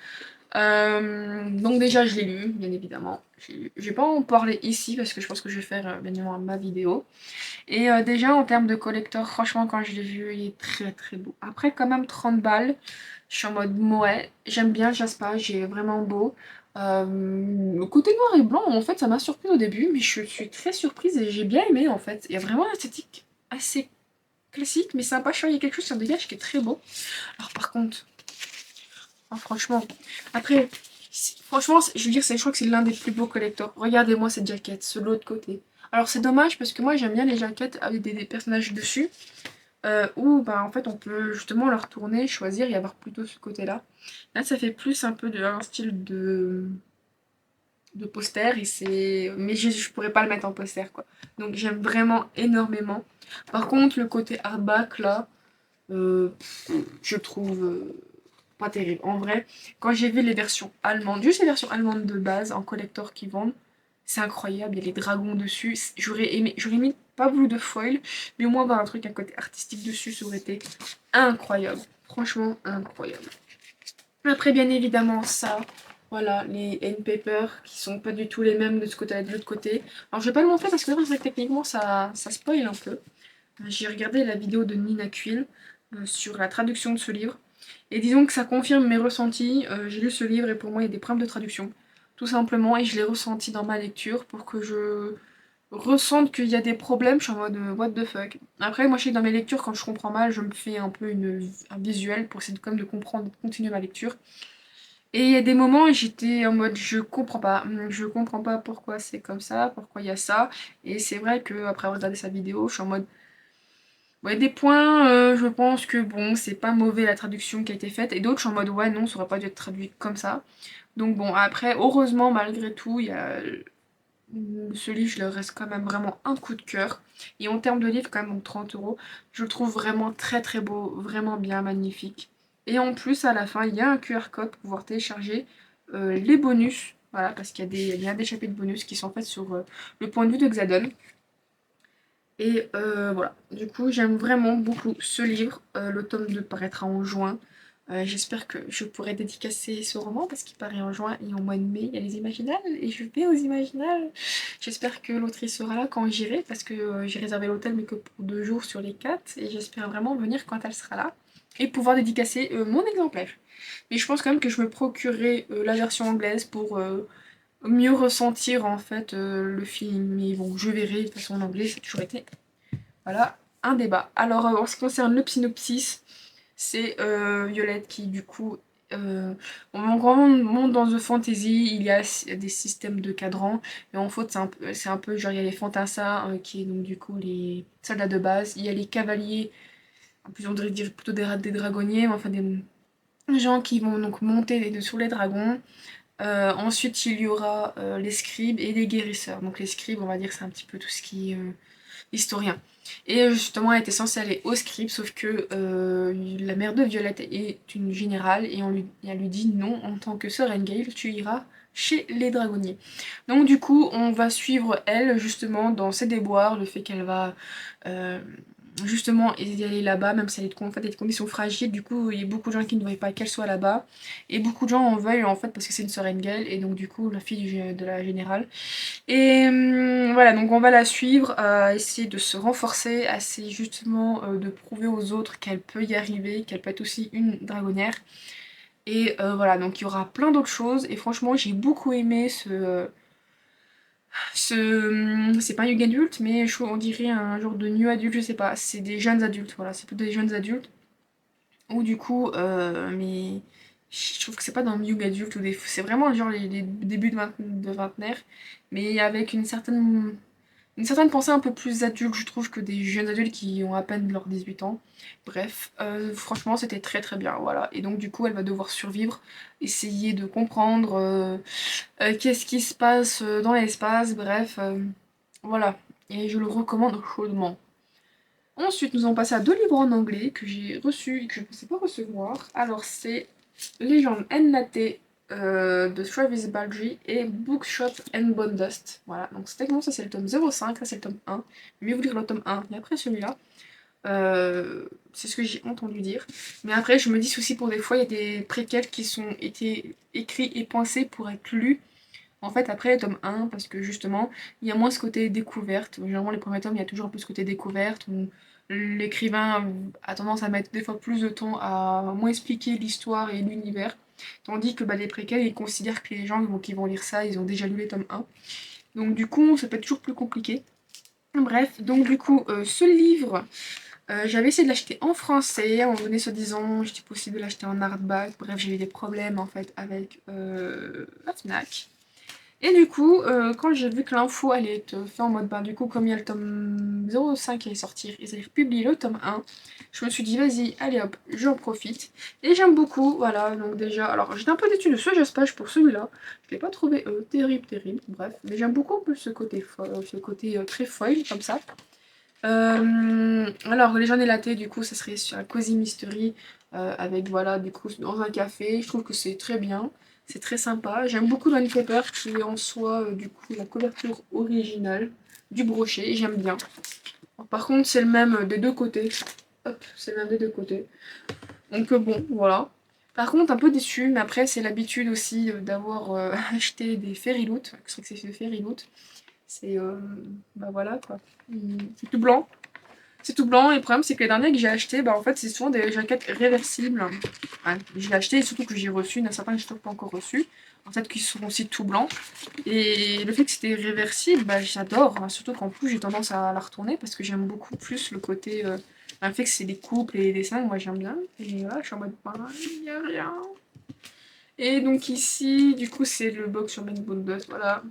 Donc déjà je l'ai lu, bien évidemment. Je vais pas en parler ici parce que je pense que je vais faire bien évidemment ma vidéo. Et déjà en termes de collector, franchement quand je l'ai vu, il est très très beau. Après quand même 30 balles, je suis en mode ouais, j'aime bien le jaspage, il est vraiment beau. Le côté noir et blanc, en fait ça m'a surpris au début, mais je suis très surprise et j'ai bien aimé en fait. Il y a vraiment une esthétique assez classique mais sympa, je crois qu'il y a quelque chose sur le dégage qui est très beau. Alors par contre, oh, franchement, après, franchement, je veux dire, je crois que c'est l'un des plus beaux collectors. Regardez-moi cette jaquette, de l'autre côté. Alors c'est dommage parce que moi j'aime bien les jaquettes avec des personnages dessus, où bah, en fait on peut justement leur tourner, choisir et avoir plutôt ce côté-là. Là ça fait plus un peu un style de poster, et c'est... mais je pourrais pas le mettre en poster quoi. Donc j'aime vraiment énormément. Par contre le côté hardback là, je trouve pas terrible. En vrai, quand j'ai vu les versions allemandes, juste les versions allemandes de base en collector qui vendent, c'est incroyable, il y a les dragons dessus. J'aurais aimé, j'aurais mis pas voulu de foil, mais au moins avoir un truc, un côté artistique dessus, ça aurait été incroyable. Franchement, incroyable. Après, bien évidemment, ça, voilà, les N-Paper qui sont pas du tout les mêmes de ce côté-là et de l'autre côté. Alors, je vais pas le montrer parce que là, c'est vrai que techniquement, ça spoil un peu. J'ai regardé la vidéo de Nina Quill sur la traduction de ce livre. Et disons que ça confirme mes ressentis. J'ai lu ce livre et pour moi il y a des problèmes de traduction. Tout simplement, et je l'ai ressenti dans ma lecture pour que je ressente qu'il y a des problèmes. Je suis en mode what the fuck. Après, moi je sais que dans mes lectures, quand je comprends mal, je me fais un peu un visuel pour essayer de, comme de comprendre et de continuer ma lecture. Et il y a des moments où j'étais en mode je comprends pas pourquoi c'est comme ça, pourquoi il y a ça. Et c'est vrai que après avoir regardé sa vidéo, je suis en mode ouais, des points, je pense que bon, c'est pas mauvais la traduction qui a été faite, et d'autres, je suis en mode ouais, non, ça aurait pas dû être traduit comme ça. Donc bon, après, heureusement, malgré tout, il y a ce livre, je le reste quand même vraiment un coup de cœur. Et en termes de livre, quand même, donc 30 €, je le trouve vraiment très très beau, vraiment bien, magnifique. Et en plus, à la fin, il y a un QR code pour pouvoir télécharger les bonus. Voilà, parce qu'il y a des chapitres bonus qui sont faits sur le point de vue de Xadon. Et voilà, du coup j'aime vraiment beaucoup ce livre. Le tome 2 paraîtra en juin. J'espère que je pourrai dédicacer ce roman parce qu'il paraît en juin et en mois de mai il y a les Imaginales et je vais aux Imaginales. J'espère que l'autrice sera là quand j'irai parce que j'ai réservé l'hôtel mais que pour 2 jours sur les 4 et j'espère vraiment venir quand elle sera là et pouvoir dédicacer mon exemplaire. Mais je pense quand même que je me procurerai la version anglaise pour mieux ressentir en fait le film. Mais bon, je verrai, de toute façon en anglais, ça a toujours été voilà, un débat. Alors en ce qui concerne le synopsis, c'est Violette qui du coup on vraiment monte dans The Fantasy, il y a des systèmes de cadrans, mais en fait c'est un peu genre il y a les fantassins qui est donc du coup les soldats de base, il y a les cavaliers, en plus on devrait dire plutôt des dragonniers, mais enfin des gens qui vont donc monter sur les dragons. Ensuite, il y aura les scribes et les guérisseurs. Donc les scribes, on va dire, c'est un petit peu tout ce qui est historien. Et justement, elle était censée aller au scribe, sauf que la mère de Violette est une générale et elle lui dit non, en tant que sœur Engale, tu iras chez les dragonniers. Donc du coup, on va suivre elle justement dans ses déboires, le fait qu'elle va euh, justement y aller là-bas, même si elle est en fait, des conditions fragiles. Du coup, il y a beaucoup de gens qui ne veulent pas qu'elle soit là-bas. Et beaucoup de gens en veulent en fait parce que c'est une sœur Engale et donc du coup la fille de la générale. Et voilà, donc on va la suivre, essayer de se renforcer, essayer justement de prouver aux autres qu'elle peut y arriver, qu'elle peut être aussi une dragonnière. Et voilà, donc il y aura plein d'autres choses. Et franchement, j'ai beaucoup aimé c'est pas un young adulte, mais on dirait un genre de new adulte, je sais pas. C'est des jeunes adultes, voilà, c'est plutôt des jeunes adultes. Ou du coup, mais je trouve que c'est pas dans le young adulte ou des. C'est vraiment genre les débuts de vingtenaire, mais avec une certaine pensée un peu plus adulte, je trouve, que des jeunes adultes qui ont à peine leurs 18 ans. Bref, franchement, c'était très très bien, voilà. Et donc, du coup, elle va devoir survivre, essayer de comprendre qu'est-ce qui se passe dans l'espace, bref, voilà. Et je le recommande chaudement. Ensuite, nous allons passer à 2 livres en anglais que j'ai reçus et que je ne pensais pas recevoir. Alors, c'est Légende N.L.A.T. De Travis Baldry et Bookshop and Bone Dust. Voilà, donc c'était bon, ça c'est le tome 05, ça c'est le tome 1. Mieux vous lire le tome 1 et après celui-là. C'est ce que j'ai entendu dire. Mais après, je me dis aussi pour des fois, il y a des préquels qui sont été écrits et pensés pour être lus en fait après le tome 1 parce que justement, il y a moins ce côté découverte. Généralement, les premiers tomes, il y a toujours un peu ce côté découverte où l'écrivain a tendance à mettre des fois plus de temps à moins expliquer l'histoire et l'univers. Tandis que bah, les préquels, ils considèrent que les gens qui vont lire ça, ils ont déjà lu les tomes 1. Donc du coup, ça peut être toujours plus compliqué. Bref, donc du coup, ce livre, j'avais essayé de l'acheter en français, à un moment donné, soi-disant, j'étais possible de l'acheter en hardback. Bref, j'ai eu des problèmes en fait avec la FNAC. Et du coup, quand j'ai vu que l'info allait être faite en mode, ben du coup, comme il y a le tome 05 qui allait sortir, ils allaient republier le tome 1, je me suis dit, vas-y, allez hop, j'en profite. Et j'aime beaucoup, voilà, donc déjà, alors j'étais un peu déçue de ce Jaspage pour celui-là, je l'ai pas trouvé terrible, terrible, bref, mais j'aime beaucoup un peu ce côté, très foil, comme ça. Alors, les gens élatés, du coup, ça serait sur un Cozy Mystery, avec, voilà, du coup, dans un café. Je trouve que c'est très bien, c'est très sympa. J'aime beaucoup Danny Pepper, qui est en soi, du coup, la couverture originale du brochet, j'aime bien. Alors, par contre, c'est le même des deux côtés. Hop, c'est le même des deux côtés. Donc, bon, voilà. Par contre, un peu déçu, mais après, c'est l'habitude aussi d'avoir acheté des Fairy Loot. Je crois que c'est des Fairy Loot. C'est, bah voilà, quoi. C'est tout blanc. C'est tout blanc et le problème c'est que les derniers que j'ai achetés, bah en fait c'est souvent des jaquettes réversibles. Ouais, j'ai acheté et surtout que j'ai reçu, il y en a certains que je n'ai pas encore reçus, en fait qui sont aussi tout blancs. Et le fait que c'était réversible, bah j'adore, hein, surtout qu'en plus j'ai tendance à la retourner parce que j'aime beaucoup plus le côté, le fait que c'est des couples et des dessins, moi j'aime bien. Et voilà, je suis en mode, bah, il n'y a rien. Et donc ici, du coup, c'est le box sur Bundes, voilà.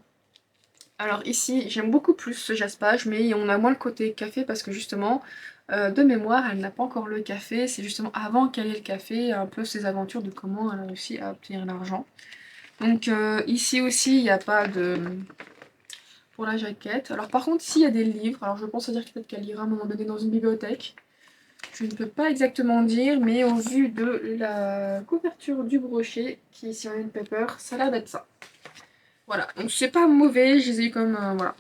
Alors ici, j'aime beaucoup plus ce jaspage, mais on a moins le côté café parce que justement, de mémoire, elle n'a pas encore le café. C'est justement avant qu'elle ait le café, un peu ses aventures de comment elle a réussi à obtenir l'argent. Donc ici aussi, il n'y a pas de... pour la jaquette. Alors par contre, ici, il y a des livres. Alors je pense à dire peut-être qu'elle ira à un moment donné dans une bibliothèque. Je ne peux pas exactement dire, mais au vu de la couverture du brochet, qui est sur une paper, ça a l'air d'être ça. Voilà, donc c'est pas mauvais, je les ai eu comme... voilà.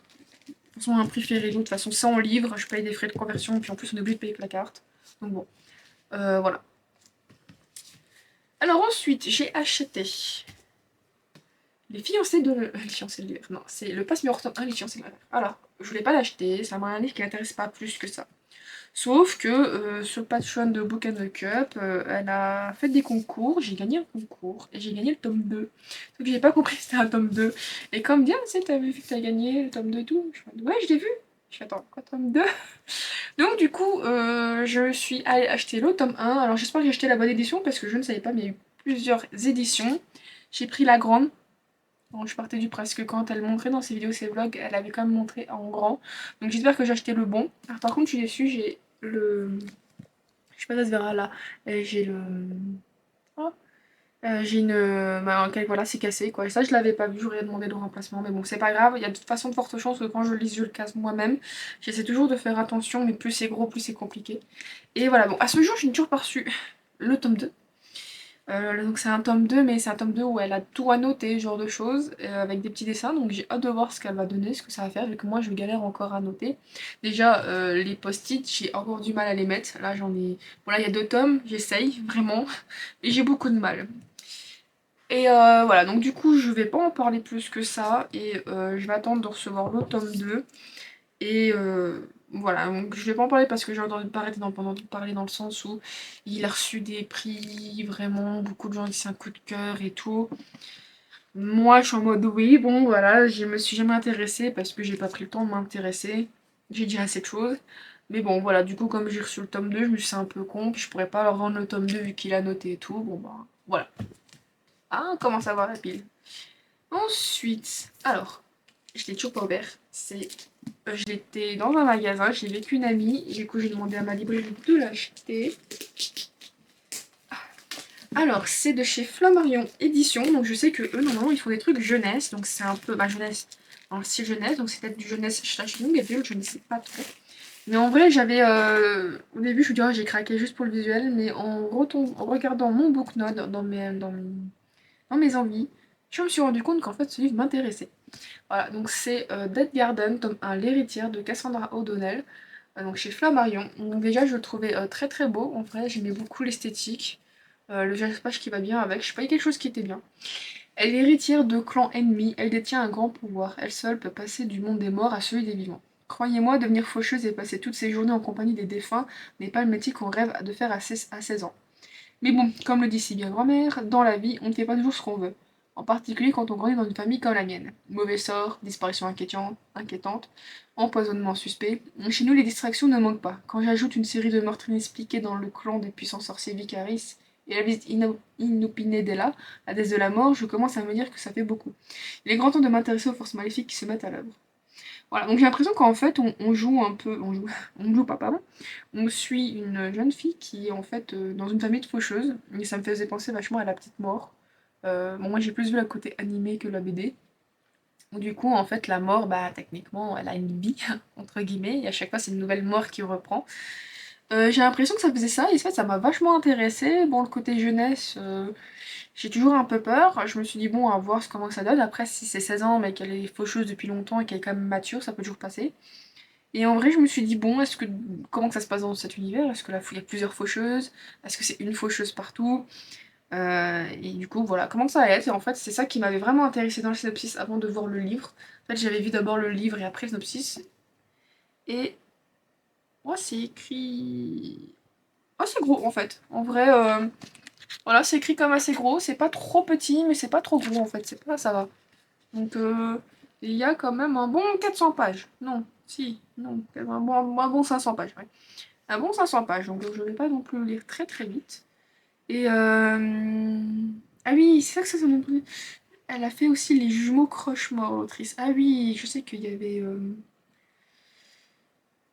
De toute façon, un prix Ferrero, de toute façon, ça en livre, je paye des frais de conversion, puis en plus on est obligé de payer avec la carte. Donc bon, voilà. Alors ensuite, j'ai acheté les fiancés de... les fiancés de l'hiver, non, c'est le passe Miroir tome 1, les fiancés de l'hiver. Alors, je voulais pas l'acheter, ça m'a un livre qui m'intéresse pas plus que ça. Sauf que sur le Patreon de Book and the Cup, elle a fait des concours, j'ai gagné un concours, et j'ai gagné le tome 2. Donc j'ai pas compris que c'était un tome 2. Et comme bien, tu sais, t'as vu que t'as gagné le tome 2 et tout, je fais, ouais, je l'ai vu. Je fais, attends, quoi, tome 2? Donc du coup, je suis allée acheter le tome 1. Alors j'espère que j'ai acheté la bonne édition, parce que je ne savais pas, mais il y a eu plusieurs éditions. J'ai pris la grande. Bon, je partais du principe que quand elle montrait dans ses vidéos, ses vlogs, elle avait quand même montré en grand. Donc j'espère que j'ai acheté le bon. Alors par contre, je suis déçue, j'ai le... Je sais pas si ça se verra là. J'ai le... Oh. J'ai une... bah, voilà, c'est cassé quoi. Et ça, je l'avais pas vu, j'aurais demandé le remplacement. Mais bon, c'est pas grave. Il y a de toute façon de fortes chances que quand je le lise, je le casse moi-même. J'essaie toujours de faire attention, mais plus c'est gros, plus c'est compliqué. Et voilà, bon, à ce jour, je n'ai toujours pas reçu le tome 2. Donc c'est un tome 2, mais c'est un tome 2 où elle a tout annoté, ce genre de choses, avec des petits dessins, donc j'ai hâte de voir ce qu'elle va donner, ce que ça va faire, vu que moi je galère encore à noter. Déjà, les post-it, j'ai encore du mal à les mettre, là j'en ai... Bon là il y a 2 tomes, j'essaye, vraiment, mais j'ai beaucoup de mal. Et voilà, donc du coup je vais pas en parler plus que ça, et je vais attendre de recevoir le tome 2. Et voilà, donc je vais pas en parler parce que j'ai entendu parler dans le sens où il a reçu des prix, vraiment, beaucoup de gens disent c'est un coup de cœur et tout. Moi je suis en mode oui, bon voilà, je me suis jamais intéressée parce que j'ai pas pris le temps de m'intéresser. J'ai dit assez de choses. Mais bon voilà, du coup comme j'ai reçu le tome 2 je me suis dit, c'est un peu con, puis je pourrais pas leur rendre le tome 2 vu qu'il a noté et tout. Bon bah voilà. Ah, on commence à voir la pile. Ensuite, alors, je l'ai toujours pas ouvert. J'étais dans un magasin, j'ai vécu une amie, et du coup j'ai demandé à ma librairie de l'acheter. Alors, c'est de chez Flammarion Édition, donc je sais que eux, normalement, ils font des trucs jeunesse, donc c'est un peu, jeunesse, dans le style jeunesse, donc c'est peut-être du jeunesse slash young adulte, je ne sais pas trop. Mais en vrai, j'avais, au début, je me disais, oh, j'ai craqué juste pour le visuel, mais en regardant mon book note dans mes envies, je me suis rendu compte qu'en fait, ce livre m'intéressait. Voilà, donc c'est Dead Garden, tome 1, L'héritière de Cassandra O'Donnell, donc chez Flammarion. Donc déjà, je le trouvais très très beau, en vrai, j'aimais beaucoup l'esthétique, le jaspage qui va bien avec, je sais pas, il y a quelque chose qui était bien. Elle est héritière de clans ennemis, elle détient un grand pouvoir, elle seule peut passer du monde des morts à celui des vivants. Croyez-moi, devenir faucheuse et passer toutes ses journées en compagnie des défunts n'est pas le métier qu'on rêve de faire à 16 ans. Mais bon, comme le dit si bien grand-mère, dans la vie, on ne fait pas toujours ce qu'on veut. En particulier quand on grandit dans une famille comme la mienne. Mauvais sort, disparition inquiétante, empoisonnement suspect. Chez nous, les distractions ne manquent pas. Quand j'ajoute une série de meurtres inexpliqués dans le clan des puissants sorciers Vicaris et la visite inopinée d'Ella, la déesse de la mort, je commence à me dire que ça fait beaucoup. Il est grand temps de m'intéresser aux forces maléfiques qui se mettent à l'œuvre. Voilà, donc j'ai l'impression qu'en fait, on joue un peu... On ne joue pas, pardon. On suit une jeune fille qui est en fait dans une famille de faucheuses, et ça me faisait penser vachement à La Petite Mort. Bon, moi j'ai plus vu la côté animé que la BD. Du coup, en fait, la mort, bah techniquement, elle a une vie, entre guillemets, et à chaque fois c'est une nouvelle mort qui reprend. J'ai l'impression que ça faisait ça, et en fait, ça m'a vachement intéressée. Bon, le côté jeunesse, j'ai toujours un peu peur. Je me suis dit, bon, à voir comment ça donne. Après, si c'est 16 ans, mais qu'elle est faucheuse depuis longtemps et qu'elle est quand même mature, ça peut toujours passer. Et en vrai, je me suis dit, bon, comment que ça se passe dans cet univers? Est-ce que là, il y a plusieurs faucheuses? Est-ce que c'est une faucheuse partout? Et du coup, voilà, comment ça va être? Et en fait, c'est ça qui m'avait vraiment intéressée dans le synopsis avant de voir le livre. En fait, j'avais vu d'abord le livre et après le synopsis. Et... Oh, c'est écrit... Oh, c'est gros, en fait. En vrai, voilà, c'est écrit comme assez gros. C'est pas trop petit, mais c'est pas trop gros, en fait. C'est pas... Ça va. Donc, il y a quand même un bon 400 pages. Non, si, non, un bon 500 pages, ouais. Un bon 500 pages, donc je vais pas non plus le lire très très vite. Et Ah oui, c'est ça que ça mon prénom. Elle a fait aussi les jumeaux Croche-Mort, l'autrice. Ah oui, je sais qu'il y avait...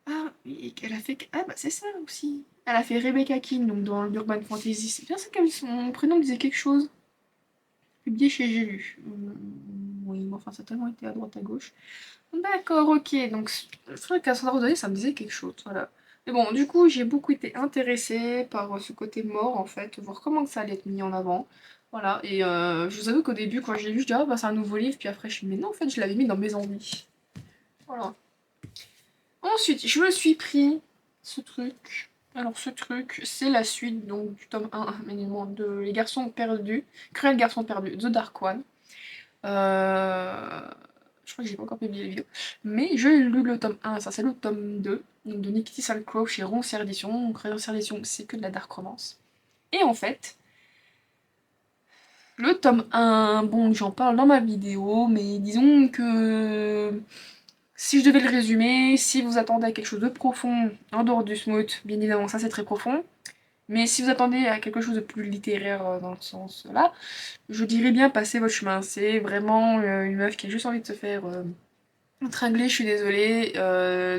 Ah, oui, elle a fait... Ah bah c'est ça aussi. Elle a fait Rebecca King, donc dans l'Urban Fantasy. C'est bien ça que son prénom disait quelque chose. Publié chez J'ai lu. Oui, mais enfin ça a tellement été à droite à gauche. D'accord, ok. Donc c'est vrai qu'à son ordonnée, ça me disait quelque chose, voilà. Mais bon, du coup, j'ai beaucoup été intéressée par ce côté mort, en fait, voir comment ça allait être mis en avant. Voilà, et je vous avoue qu'au début, quand j'ai lu, je dis, ah bah c'est un nouveau livre, puis après, je me suis dit, mais non, en fait, je l'avais mis dans mes envies. Voilà. Ensuite, je me suis pris ce truc. Alors, ce truc, c'est la suite donc, du tome 1, mais non, de Les Garçons Perdus, Cruel Garçon Perdu, The Dark One. Euh, Je crois que j'ai pas encore publié les vidéos. Mais j'ai lu le tome 1, ça c'est le tome 2, donc de Nikiti Salcrow chez Roncière Édition. Donc Roncière Édition, c'est que de la dark romance. Et en fait, le tome 1, bon, j'en parle dans ma vidéo, mais disons que si je devais le résumer, si vous attendez à quelque chose de profond, en dehors du smooth, bien évidemment, ça c'est très profond. Mais si vous attendez à quelque chose de plus littéraire dans le sens là, je dirais bien passer votre chemin. C'est vraiment une meuf qui a juste envie de se faire tringler, je suis désolée.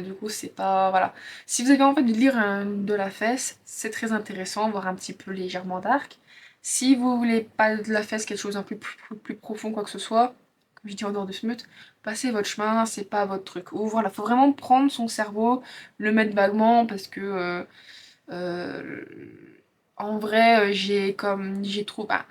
Du coup, c'est pas. Voilà. Si vous avez envie de lire de la fesse, c'est très intéressant, voire un petit peu légèrement dark. Si vous voulez pas de la fesse, quelque chose un peu plus profond, quoi que ce soit, comme je dis en dehors de smut, passez votre chemin, c'est pas votre truc. Ou voilà, faut vraiment prendre son cerveau, le mettre vaguement, parce que. Euh, En vrai, j'ai trouvé. Ah,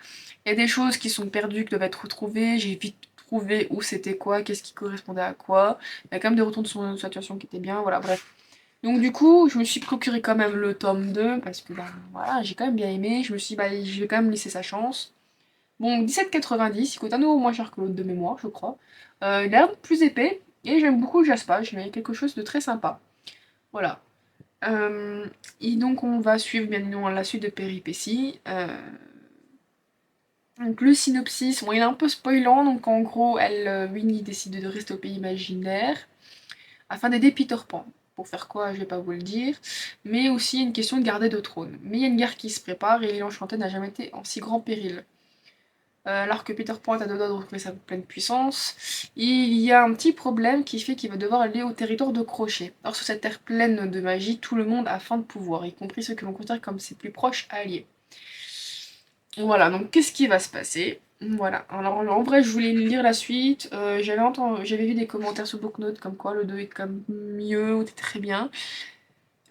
il y a des choses qui sont perdues, qui doivent être retrouvées. J'ai vite trouvé où c'était quoi, qu'est-ce qui correspondait à quoi. Il y a quand même des retours de son situation qui étaient bien, voilà, bref. Donc du coup, je me suis procuré quand même le tome 2 parce que bah voilà, j'ai quand même bien aimé. Je me suis dit, bah je vais quand même laisser sa chance. Bon, 17,90, il coûte un euro moins cher que l'autre de mémoire, je crois. Il est un peu plus épais et j'aime beaucoup le Jaspa, j'ai quelque chose de très sympa. Voilà. Euh, et donc on va suivre bien évidemment la suite de péripéties. Donc le synopsis, bon, il est un peu spoilant, donc en gros, Winnie décide de rester au pays imaginaire afin d'aider Peter Pan. Pour faire quoi, je vais pas vous le dire. Mais aussi une question de garder de trône. Mais il y a une guerre qui se prépare et l'île enchantée n'a jamais été en si grand péril. Alors que Peter Pan est à deux doigts de retrouver sa pleine puissance, il y a un petit problème qui fait qu'il va devoir aller au territoire de Crochet. Or sur cette terre pleine de magie, tout le monde a faim de pouvoir, y compris ceux que l'on considère comme ses plus proches alliés. Voilà, donc qu'est-ce qui va se passer? Voilà, alors en vrai je voulais lire la suite, j'avais vu des commentaires sur Booknote comme quoi le 2 est comme mieux ou était très bien,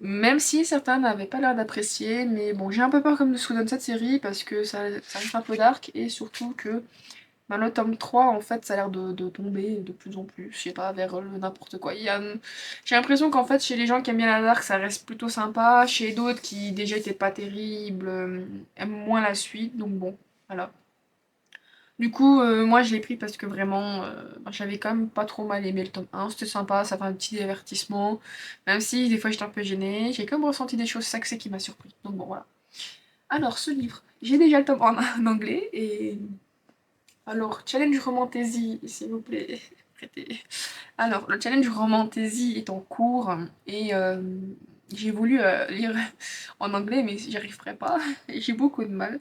même si certains n'avaient pas l'air d'apprécier, mais bon j'ai un peu peur comme de ce que donne cette série parce que ça reste un peu dark et surtout que ben, le tome 3 en fait ça a l'air de tomber de plus en plus, je sais pas, vers le n'importe quoi. J'ai l'impression qu'en fait chez les gens qui aiment bien la dark ça reste plutôt sympa, chez d'autres qui déjà étaient pas terribles, aiment moins la suite, donc bon, voilà. Du coup, moi je l'ai pris parce que vraiment, ben, j'avais quand même pas trop mal aimé le tome 1, c'était sympa, ça fait un petit divertissement, même si des fois j'étais un peu gênée, j'ai quand même ressenti des choses, c'est ça que c'est qui m'a surpris, donc bon voilà. Alors ce livre, j'ai déjà le tome en anglais, et alors, challenge Romantaisie, s'il vous plaît, prêtez. Alors, le challenge Romantaisie est en cours et j'ai voulu lire en anglais, mais j'y arriverai pas. J'ai beaucoup de mal.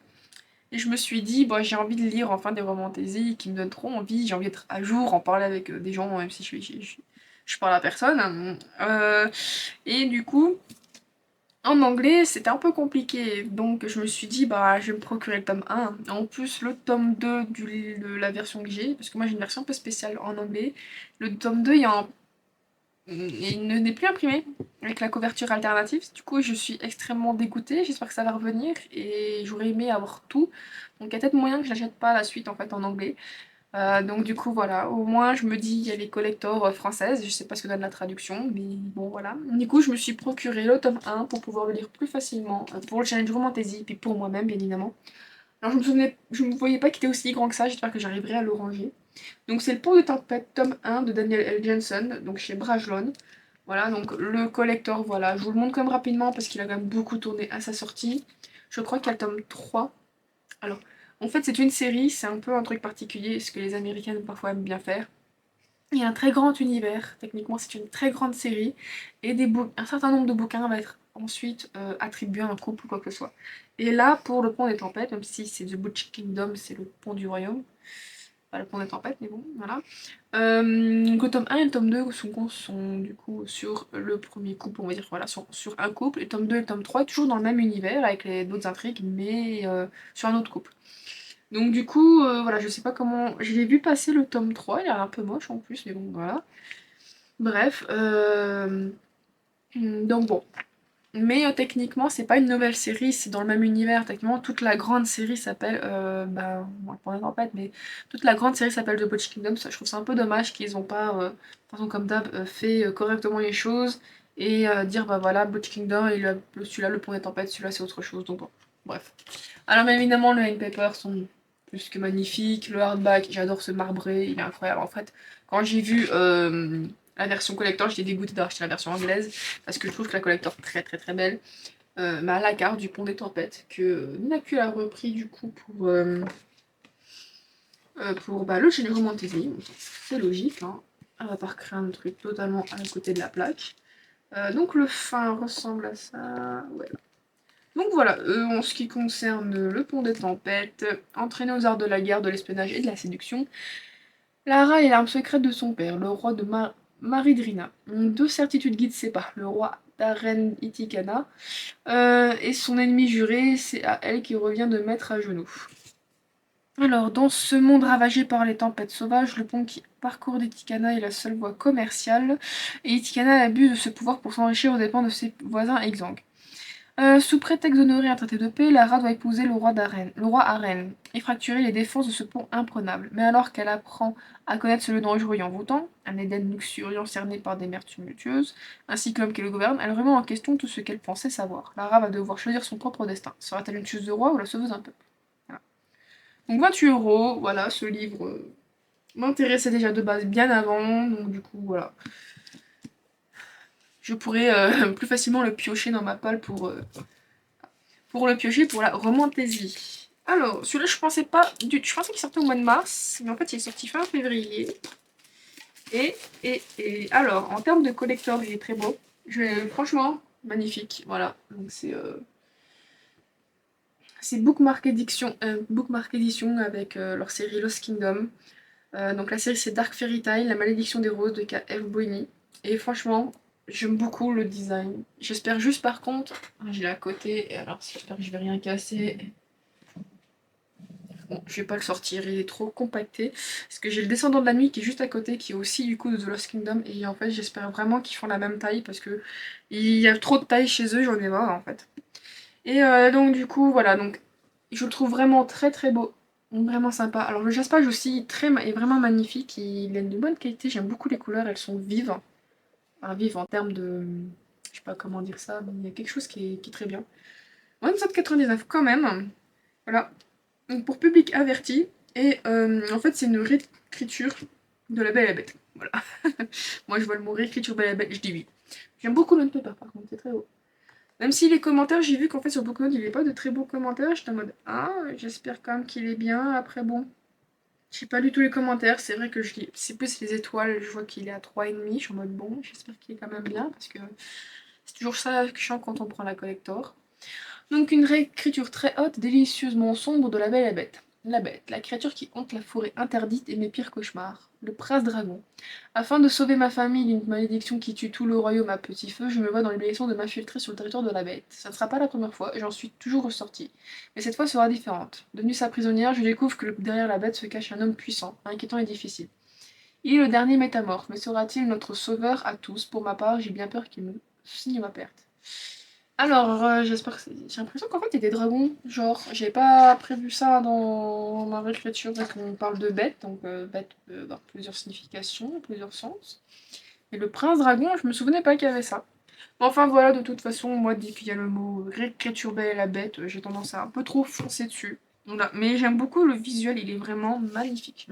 Et je me suis dit, bon, j'ai envie de lire enfin des romantaisies qui me donnent trop envie. J'ai envie d'être à jour, en parler avec des gens, même si je parle à personne. Et du coup, en anglais, c'était un peu compliqué, donc je me suis dit, bah, je vais me procurer le tome 1. En plus, le tome 2 de la version que j'ai, parce que moi j'ai une version un peu spéciale en anglais, le tome 2, il n'est plus imprimé avec la couverture alternative. Du coup, je suis extrêmement dégoûtée, j'espère que ça va revenir, et j'aurais aimé avoir tout. Donc il y a peut-être moyen que je l'achète pas la suite en fait en anglais. Donc du coup voilà, au moins je me dis il y a les collectors françaises, je sais pas ce que donne la traduction, mais bon voilà. Du coup je me suis procuré le tome 1 pour pouvoir le lire plus facilement, pour le challenge Romantasy, puis pour moi-même bien évidemment. Alors je me voyais pas qu'il était aussi grand que ça, j'espère que j'arriverai à le ranger. Donc c'est le Pont de Tempête, tome 1 de Daniel L. Jensen, donc chez Brajlon. Voilà, donc le collector, voilà, je vous le montre quand même rapidement parce qu'il a quand même beaucoup tourné à sa sortie. Je crois qu'il y a le tome 3. Alors, en fait, c'est une série, c'est un peu un truc particulier, ce que les Américaines parfois aiment bien faire. Il y a un très grand univers, techniquement c'est une très grande série, et un certain nombre de bouquins va être ensuite attribuer un couple ou quoi que ce soit. Et là, pour le pont des tempêtes, même si c'est The Butch Kingdom, c'est le pont du royaume, pas le pont des tempêtes, mais bon, voilà. Donc le tome 1 et le tome 2 sont du coup sur le premier couple, on va dire, voilà, sur un couple, et le tome 2 et le tome 3 est toujours dans le même univers, avec d'autres intrigues, mais sur un autre couple. Donc du coup, voilà, je sais pas comment... Je l'ai vu passer le tome 3, il a l'air un peu moche en plus, mais bon, voilà. Bref, donc bon. Mais techniquement, c'est pas une nouvelle série, c'est dans le même univers. Techniquement, toute la grande série s'appelle... bah, on va le prendre en fait, mais toute la grande série s'appelle The Butch Kingdom. Ça, je trouve ça un peu dommage qu'ils ont pas, de façon comme d'hab, fait correctement les choses et dire, bah voilà, Butch Kingdom, et celui-là, le pont des tempêtes, celui-là, c'est autre chose. Donc bon, bref. Alors, mais évidemment, le Hand Paper sont plus que magnifiques. Le hardback, j'adore ce marbré, il est incroyable. En fait, quand j'ai vu la version collector, j'étais dégoûtée d'avoir acheté la version anglaise parce que je trouve que la collector est très très très belle. Mais à la carte du pont des tempêtes que Ninaku a repris du coup pour bah, le Généreux Montesi. C'est logique, hein. Elle va pas recréer un truc totalement à côté de la plaque. Donc le fin ressemble à ça. Ouais. Donc voilà, en ce qui concerne le pont des tempêtes, entraîné aux arts de la guerre, de l'espionnage et de la séduction, Lara est l'arme secrète de son père, le roi de Maridrina. Deux certitudes guident ses pas, le roi d'Aren Itikana et son ennemi juré, c'est à elle qu'il revient de mettre à genoux. Alors, dans ce monde ravagé par les tempêtes sauvages, le pont qui parcourt d'Itikana est la seule voie commerciale, et Itikana abuse de ce pouvoir pour s'enrichir aux dépens de ses voisins exsangues. Sous prétexte d'honorer un traité de paix, Lara doit épouser le roi Arène, et fracturer les défenses de ce pont imprenable. Mais alors qu'elle apprend à connaître ce lieu dangereux et envoûtant, un Éden luxuriant cerné par des mers tumultueuses, ainsi que l'homme qui le gouverne, elle remet en question tout ce qu'elle pensait savoir. Lara va devoir choisir son propre destin. Sera-t-elle une tueuse de roi ou la sauveuse d'un peuple? Voilà. Donc 28 €, voilà, ce livre m'intéressait déjà de base bien avant, donc du coup voilà. Je pourrais plus facilement le piocher dans ma palle pour le piocher pour la romantaisie. Alors, celui-là, je pensais pas je pensais qu'il sortait au mois de mars, mais en fait, il est sorti fin février. Alors, en termes de collector, il est très beau. Franchement, magnifique. Voilà. Donc, c'est Bookmark Edition avec leur série Lost Kingdom. Donc, la série, c'est Dark Fairy Tail, La Malédiction des Roses de K.F. Boigny. Et franchement, j'aime beaucoup le design. J'espère juste par contre, je l'ai à côté, et alors j'espère que je vais rien casser. Bon, je vais pas le sortir, il est trop compacté. Parce que j'ai le Descendant de la Nuit qui est juste à côté, qui est aussi du coup de The Lost Kingdom. Et en fait, j'espère vraiment qu'ils font la même taille parce que il y a trop de taille chez eux, j'en ai marre en fait. Et donc du coup, voilà, donc je le trouve vraiment très très beau. Vraiment sympa. Alors le jaspage aussi est vraiment magnifique, il est de bonne qualité, j'aime beaucoup les couleurs, elles sont vives. Enfin, vives en termes de... Je sais pas comment dire ça, mais il y a quelque chose qui est très bien. 27,99 quand même. Voilà. Donc pour public averti, et en fait c'est une réécriture de La Belle et la Bête. Voilà. Moi je vois le mot réécriture Belle et la Bête, je dis oui. J'aime beaucoup le paper par contre, c'est très beau. Même si les commentaires, j'ai vu qu'en fait sur Booknote il n'y avait pas de très beaux commentaires, j'étais en mode ah, j'espère quand même qu'il est bien. Après bon, je sais pas du tout les commentaires, c'est vrai que je lis, c'est plus les étoiles, je vois qu'il est à 3,5, je suis en mode bon, j'espère qu'il est quand même bien parce que c'est toujours ça chiant quand on prend la collector. Donc une réécriture très haute, délicieusement sombre de La Belle et la Bête. La Bête, la créature qui hante la forêt interdite et mes pires cauchemars. Le prince dragon. Afin de sauver ma famille d'une malédiction qui tue tout le royaume à petit feu, je me vois dans l'obligation de m'infiltrer sur le territoire de la Bête. Ça ne sera pas la première fois, j'en suis toujours ressortie. Mais cette fois sera différente. Devenue sa prisonnière, je découvre que derrière la Bête se cache un homme puissant, inquiétant et difficile. Il est le dernier métamorphe, mais sera-t-il notre sauveur à tous? Pour ma part, j'ai bien peur qu'il me signe ma perte. Alors, j'espère que j'ai l'impression qu'en fait, il y a des dragons. Genre, j'ai pas prévu ça dans ma réécriture parce qu'on parle de bête, donc bête peut avoir plusieurs significations, plusieurs sens. Et le prince dragon, je me souvenais pas qu'il y avait ça. Mais enfin voilà, de toute façon, moi, dès qu'il y a le mot réécriture belle et la bête, j'ai tendance à un peu trop foncer dessus. Voilà. Mais j'aime beaucoup le visuel, il est vraiment magnifique.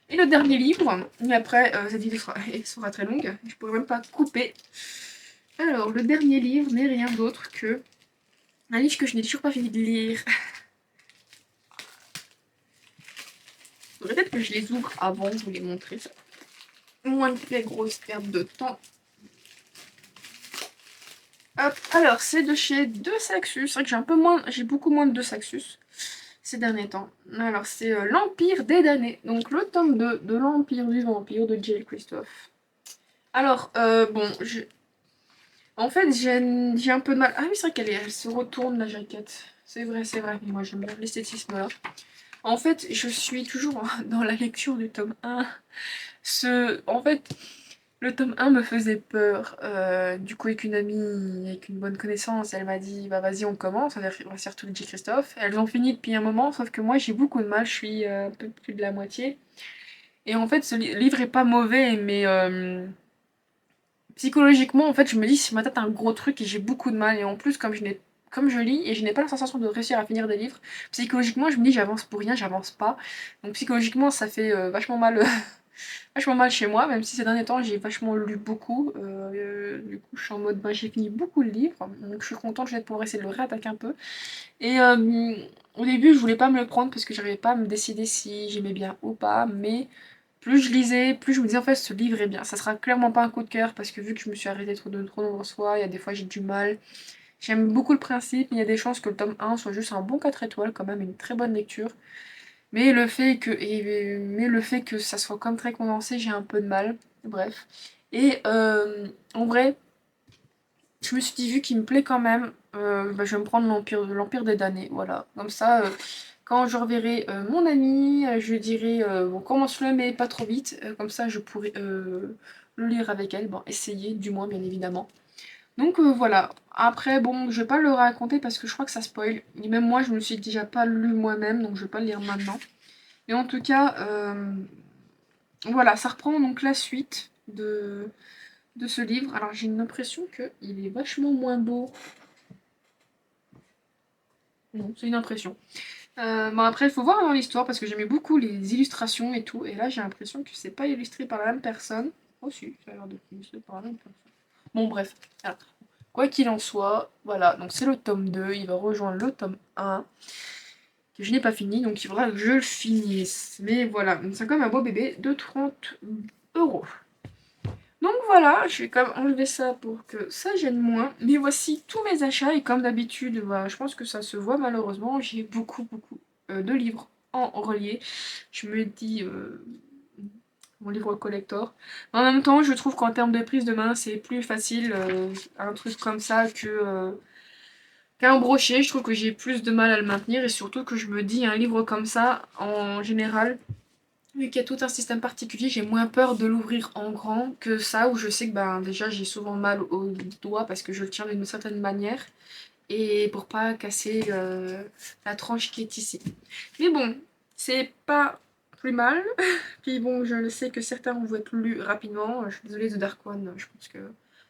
Et le dernier livre, et après, cette vidéo sera très longue, je pourrais même pas couper. Alors, le dernier livre n'est rien d'autre que un livre que je n'ai toujours pas fini de lire. Faudrait peut-être que je les ouvre avant de vous les montrer. Ça. Moins de grosse perte de temps. Hop, alors c'est de chez De Saxus. C'est vrai que j'ai beaucoup moins de De Saxus ces derniers temps. Alors c'est l'Empire des damnés. Donc le tome 2 de l'Empire du Vampire de J. Christophe. Alors, bon, en fait, j'ai un peu de mal. Ah oui, c'est vrai elle se retourne la jaquette. C'est vrai. Moi, j'aime bien l'esthétisme là. En fait, je suis toujours dans la lecture du tome 1. En fait, le tome 1 me faisait peur. Du coup, avec une amie, avec une bonne connaissance, elle m'a dit, bah vas-y, on commence. On va faire tout le J. Christophe. Elles ont fini depuis un moment, sauf que moi, j'ai beaucoup de mal. Je suis un peu plus de la moitié. Et en fait, ce livre est pas mauvais, mais psychologiquement, en fait, je me dis, si ma tête a un gros truc et j'ai beaucoup de mal, et en plus, comme je lis et je n'ai pas la sensation de réussir à finir des livres, psychologiquement, je me dis, j'avance pour rien, j'avance pas. Donc, psychologiquement, ça fait vachement mal, vachement mal chez moi, même si ces derniers temps, j'ai vachement lu beaucoup. Du coup, je suis en mode, bah, j'ai fini beaucoup de livres, donc je suis contente, je vais pouvoir essayer de le réattaquer un peu. Et au début, je voulais pas me le prendre parce que j'arrivais pas à me décider si j'aimais bien ou pas, mais plus je lisais, plus je me disais en fait ce livre est bien. Ça sera clairement pas un coup de cœur parce que vu que je me suis arrêtée de trop nombreuses fois, il y a des fois j'ai du mal. J'aime beaucoup le principe, mais il y a des chances que le tome 1 soit juste un bon 4 étoiles, quand même, une très bonne lecture. Mais le fait que ça soit comme très condensé, j'ai un peu de mal. Bref. Et en vrai, je me suis dit, vu qu'il me plaît quand même, bah, je vais me prendre l'Empire des damnés. Voilà. Comme ça, quand je reverrai mon ami, je lui dirai, bon, commence-le, mais pas trop vite. Comme ça, je pourrai le lire avec elle. Bon, essayer, du moins, bien évidemment. Donc voilà. Après, bon, je vais pas le raconter parce que je crois que ça spoil. Et même moi, je me suis déjà pas lu moi-même, donc je vais pas le lire maintenant. Mais en tout cas, voilà, ça reprend donc la suite de ce livre. Alors j'ai une impression qu'il est vachement moins beau. Non, c'est une impression. Bon après, il faut voir dans l'histoire parce que j'aimais beaucoup les illustrations et tout. Et là, j'ai l'impression que c'est pas illustré par la même personne. Oh si, ça a l'air d'être illustré par la même personne. Bon bref, alors, quoi qu'il en soit, voilà, donc c'est le tome 2, il va rejoindre le tome 1, que je n'ai pas fini, donc il faudra que je le finisse. Mais voilà, c'est comme un beau bébé de 30 €. Donc voilà, je vais quand même enlever ça pour que ça gêne moins. Mais voici tous mes achats et comme d'habitude, voilà, je pense que ça se voit malheureusement, j'ai beaucoup de livres en relié. Je me dis mon livre collector. En même temps, je trouve qu'en termes de prise de main, c'est plus facile un truc comme ça qu'un brochet. Je trouve que j'ai plus de mal à le maintenir et surtout que je me dis un livre comme ça, en général, vu qu'il y a tout un système particulier, j'ai moins peur de l'ouvrir en grand que ça, où je sais que ben, déjà j'ai souvent mal aux doigts parce que je le tiens d'une certaine manière et pour pas casser la tranche qui est ici. Mais bon, c'est pas plus mal. Puis bon, je le sais que certains vont être lus rapidement. Je suis désolée de Dark One, je pense que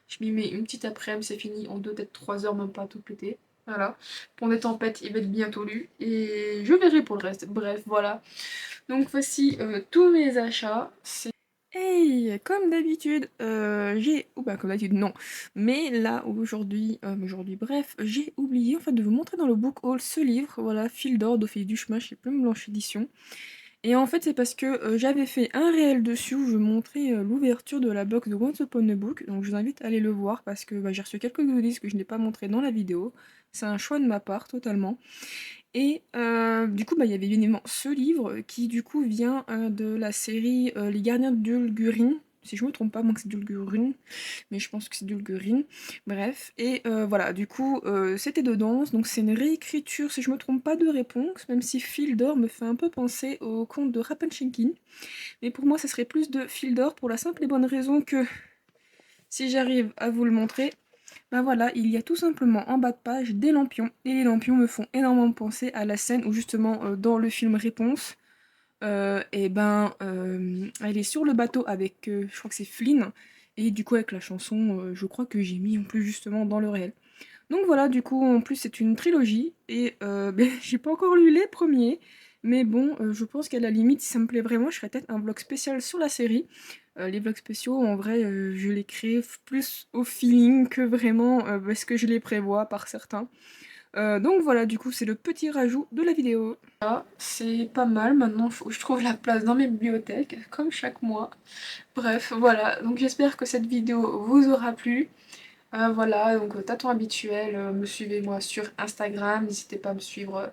je m'y mets une petite après-midi, c'est fini en 2, peut-être 3 heures, même pas tout pété. Voilà. Pont des tempêtes, il va être bientôt lu. Et je verrai pour le reste. Bref, voilà. Donc voici tous mes achats. Hey, comme d'habitude, comme d'habitude, non. Mais là, bref, j'ai oublié en fait de vous montrer dans le book haul ce livre, voilà, Fil d'or d'Ophélie Duchemin chez Plume Blanche Édition. Et en fait, c'est parce que j'avais fait un réel dessus où je montrais l'ouverture de la box de Once Upon a Book. Donc je vous invite à aller le voir parce que bah, j'ai reçu quelques goodies que je n'ai pas montré dans la vidéo. C'est un choix de ma part, totalement. Et du coup, bah, il y avait bien évidemment ce livre qui du coup vient de la série Les Gardiens d'Ulgurine. Si je me trompe pas, moi que c'est d'Ulgurine, mais je pense que c'est d'Ulgurine. Bref, et voilà, du coup, c'était dedans, donc c'est une réécriture, si je me trompe pas, de Réponse, même si Fil d'or me fait un peu penser au conte de Rapenshenkin. Mais pour moi, ça serait plus de Fil d'or pour la simple et bonne raison que si j'arrive à vous le montrer, ben voilà, il y a tout simplement en bas de page des lampions, et les lampions me font énormément penser à la scène où justement dans le film Réponse, elle est sur le bateau avec, je crois que c'est Flynn, et du coup avec la chanson, je crois que j'ai mis en plus justement dans le réel. Donc voilà, du coup en plus c'est une trilogie, et j'ai pas encore lu les premiers, mais bon, je pense qu'à la limite, si ça me plaît vraiment, je ferais peut-être un vlog spécial sur la série. Les vlogs spéciaux, en vrai, je les crée plus au feeling que vraiment parce que je les prévois par certains. Donc voilà, du coup, c'est le petit rajout de la vidéo. Ah, c'est pas mal, maintenant il faut que je trouve la place dans mes bibliothèques, comme chaque mois. Bref, voilà, donc j'espère que cette vidéo vous aura plu. Voilà, donc tâton habituel, me suivez moi sur Instagram, n'hésitez pas à me suivre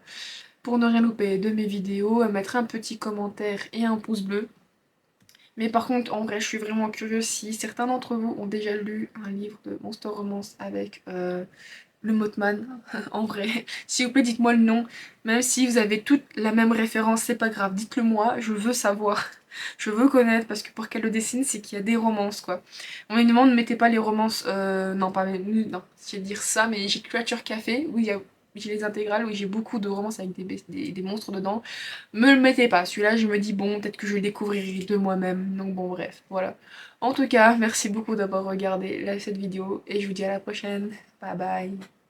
pour ne rien louper de mes vidéos, à mettre un petit commentaire et un pouce bleu. Mais par contre, en vrai, je suis vraiment curieuse si certains d'entre vous ont déjà lu un livre de Monster Romance avec le Mothman, en vrai. S'il vous plaît, dites-moi le nom. Même si vous avez toutes la même référence, c'est pas grave, dites-le moi, je veux savoir. Je veux connaître, parce que pour qu'elle le dessine, c'est qu'il y a des romances, quoi. On me demande, ne mettez pas les romances... non, pas... Non, je vais dire ça, mais j'ai Creature Café, où j'ai les intégrales, où j'ai beaucoup de romances avec des monstres dedans. Me le mettez pas, celui-là, je me dis, bon, peut-être que je le découvrirai de moi-même. Donc bon, bref, voilà. En tout cas, merci beaucoup d'avoir regardé cette vidéo, et je vous dis à la prochaine. Bye bye.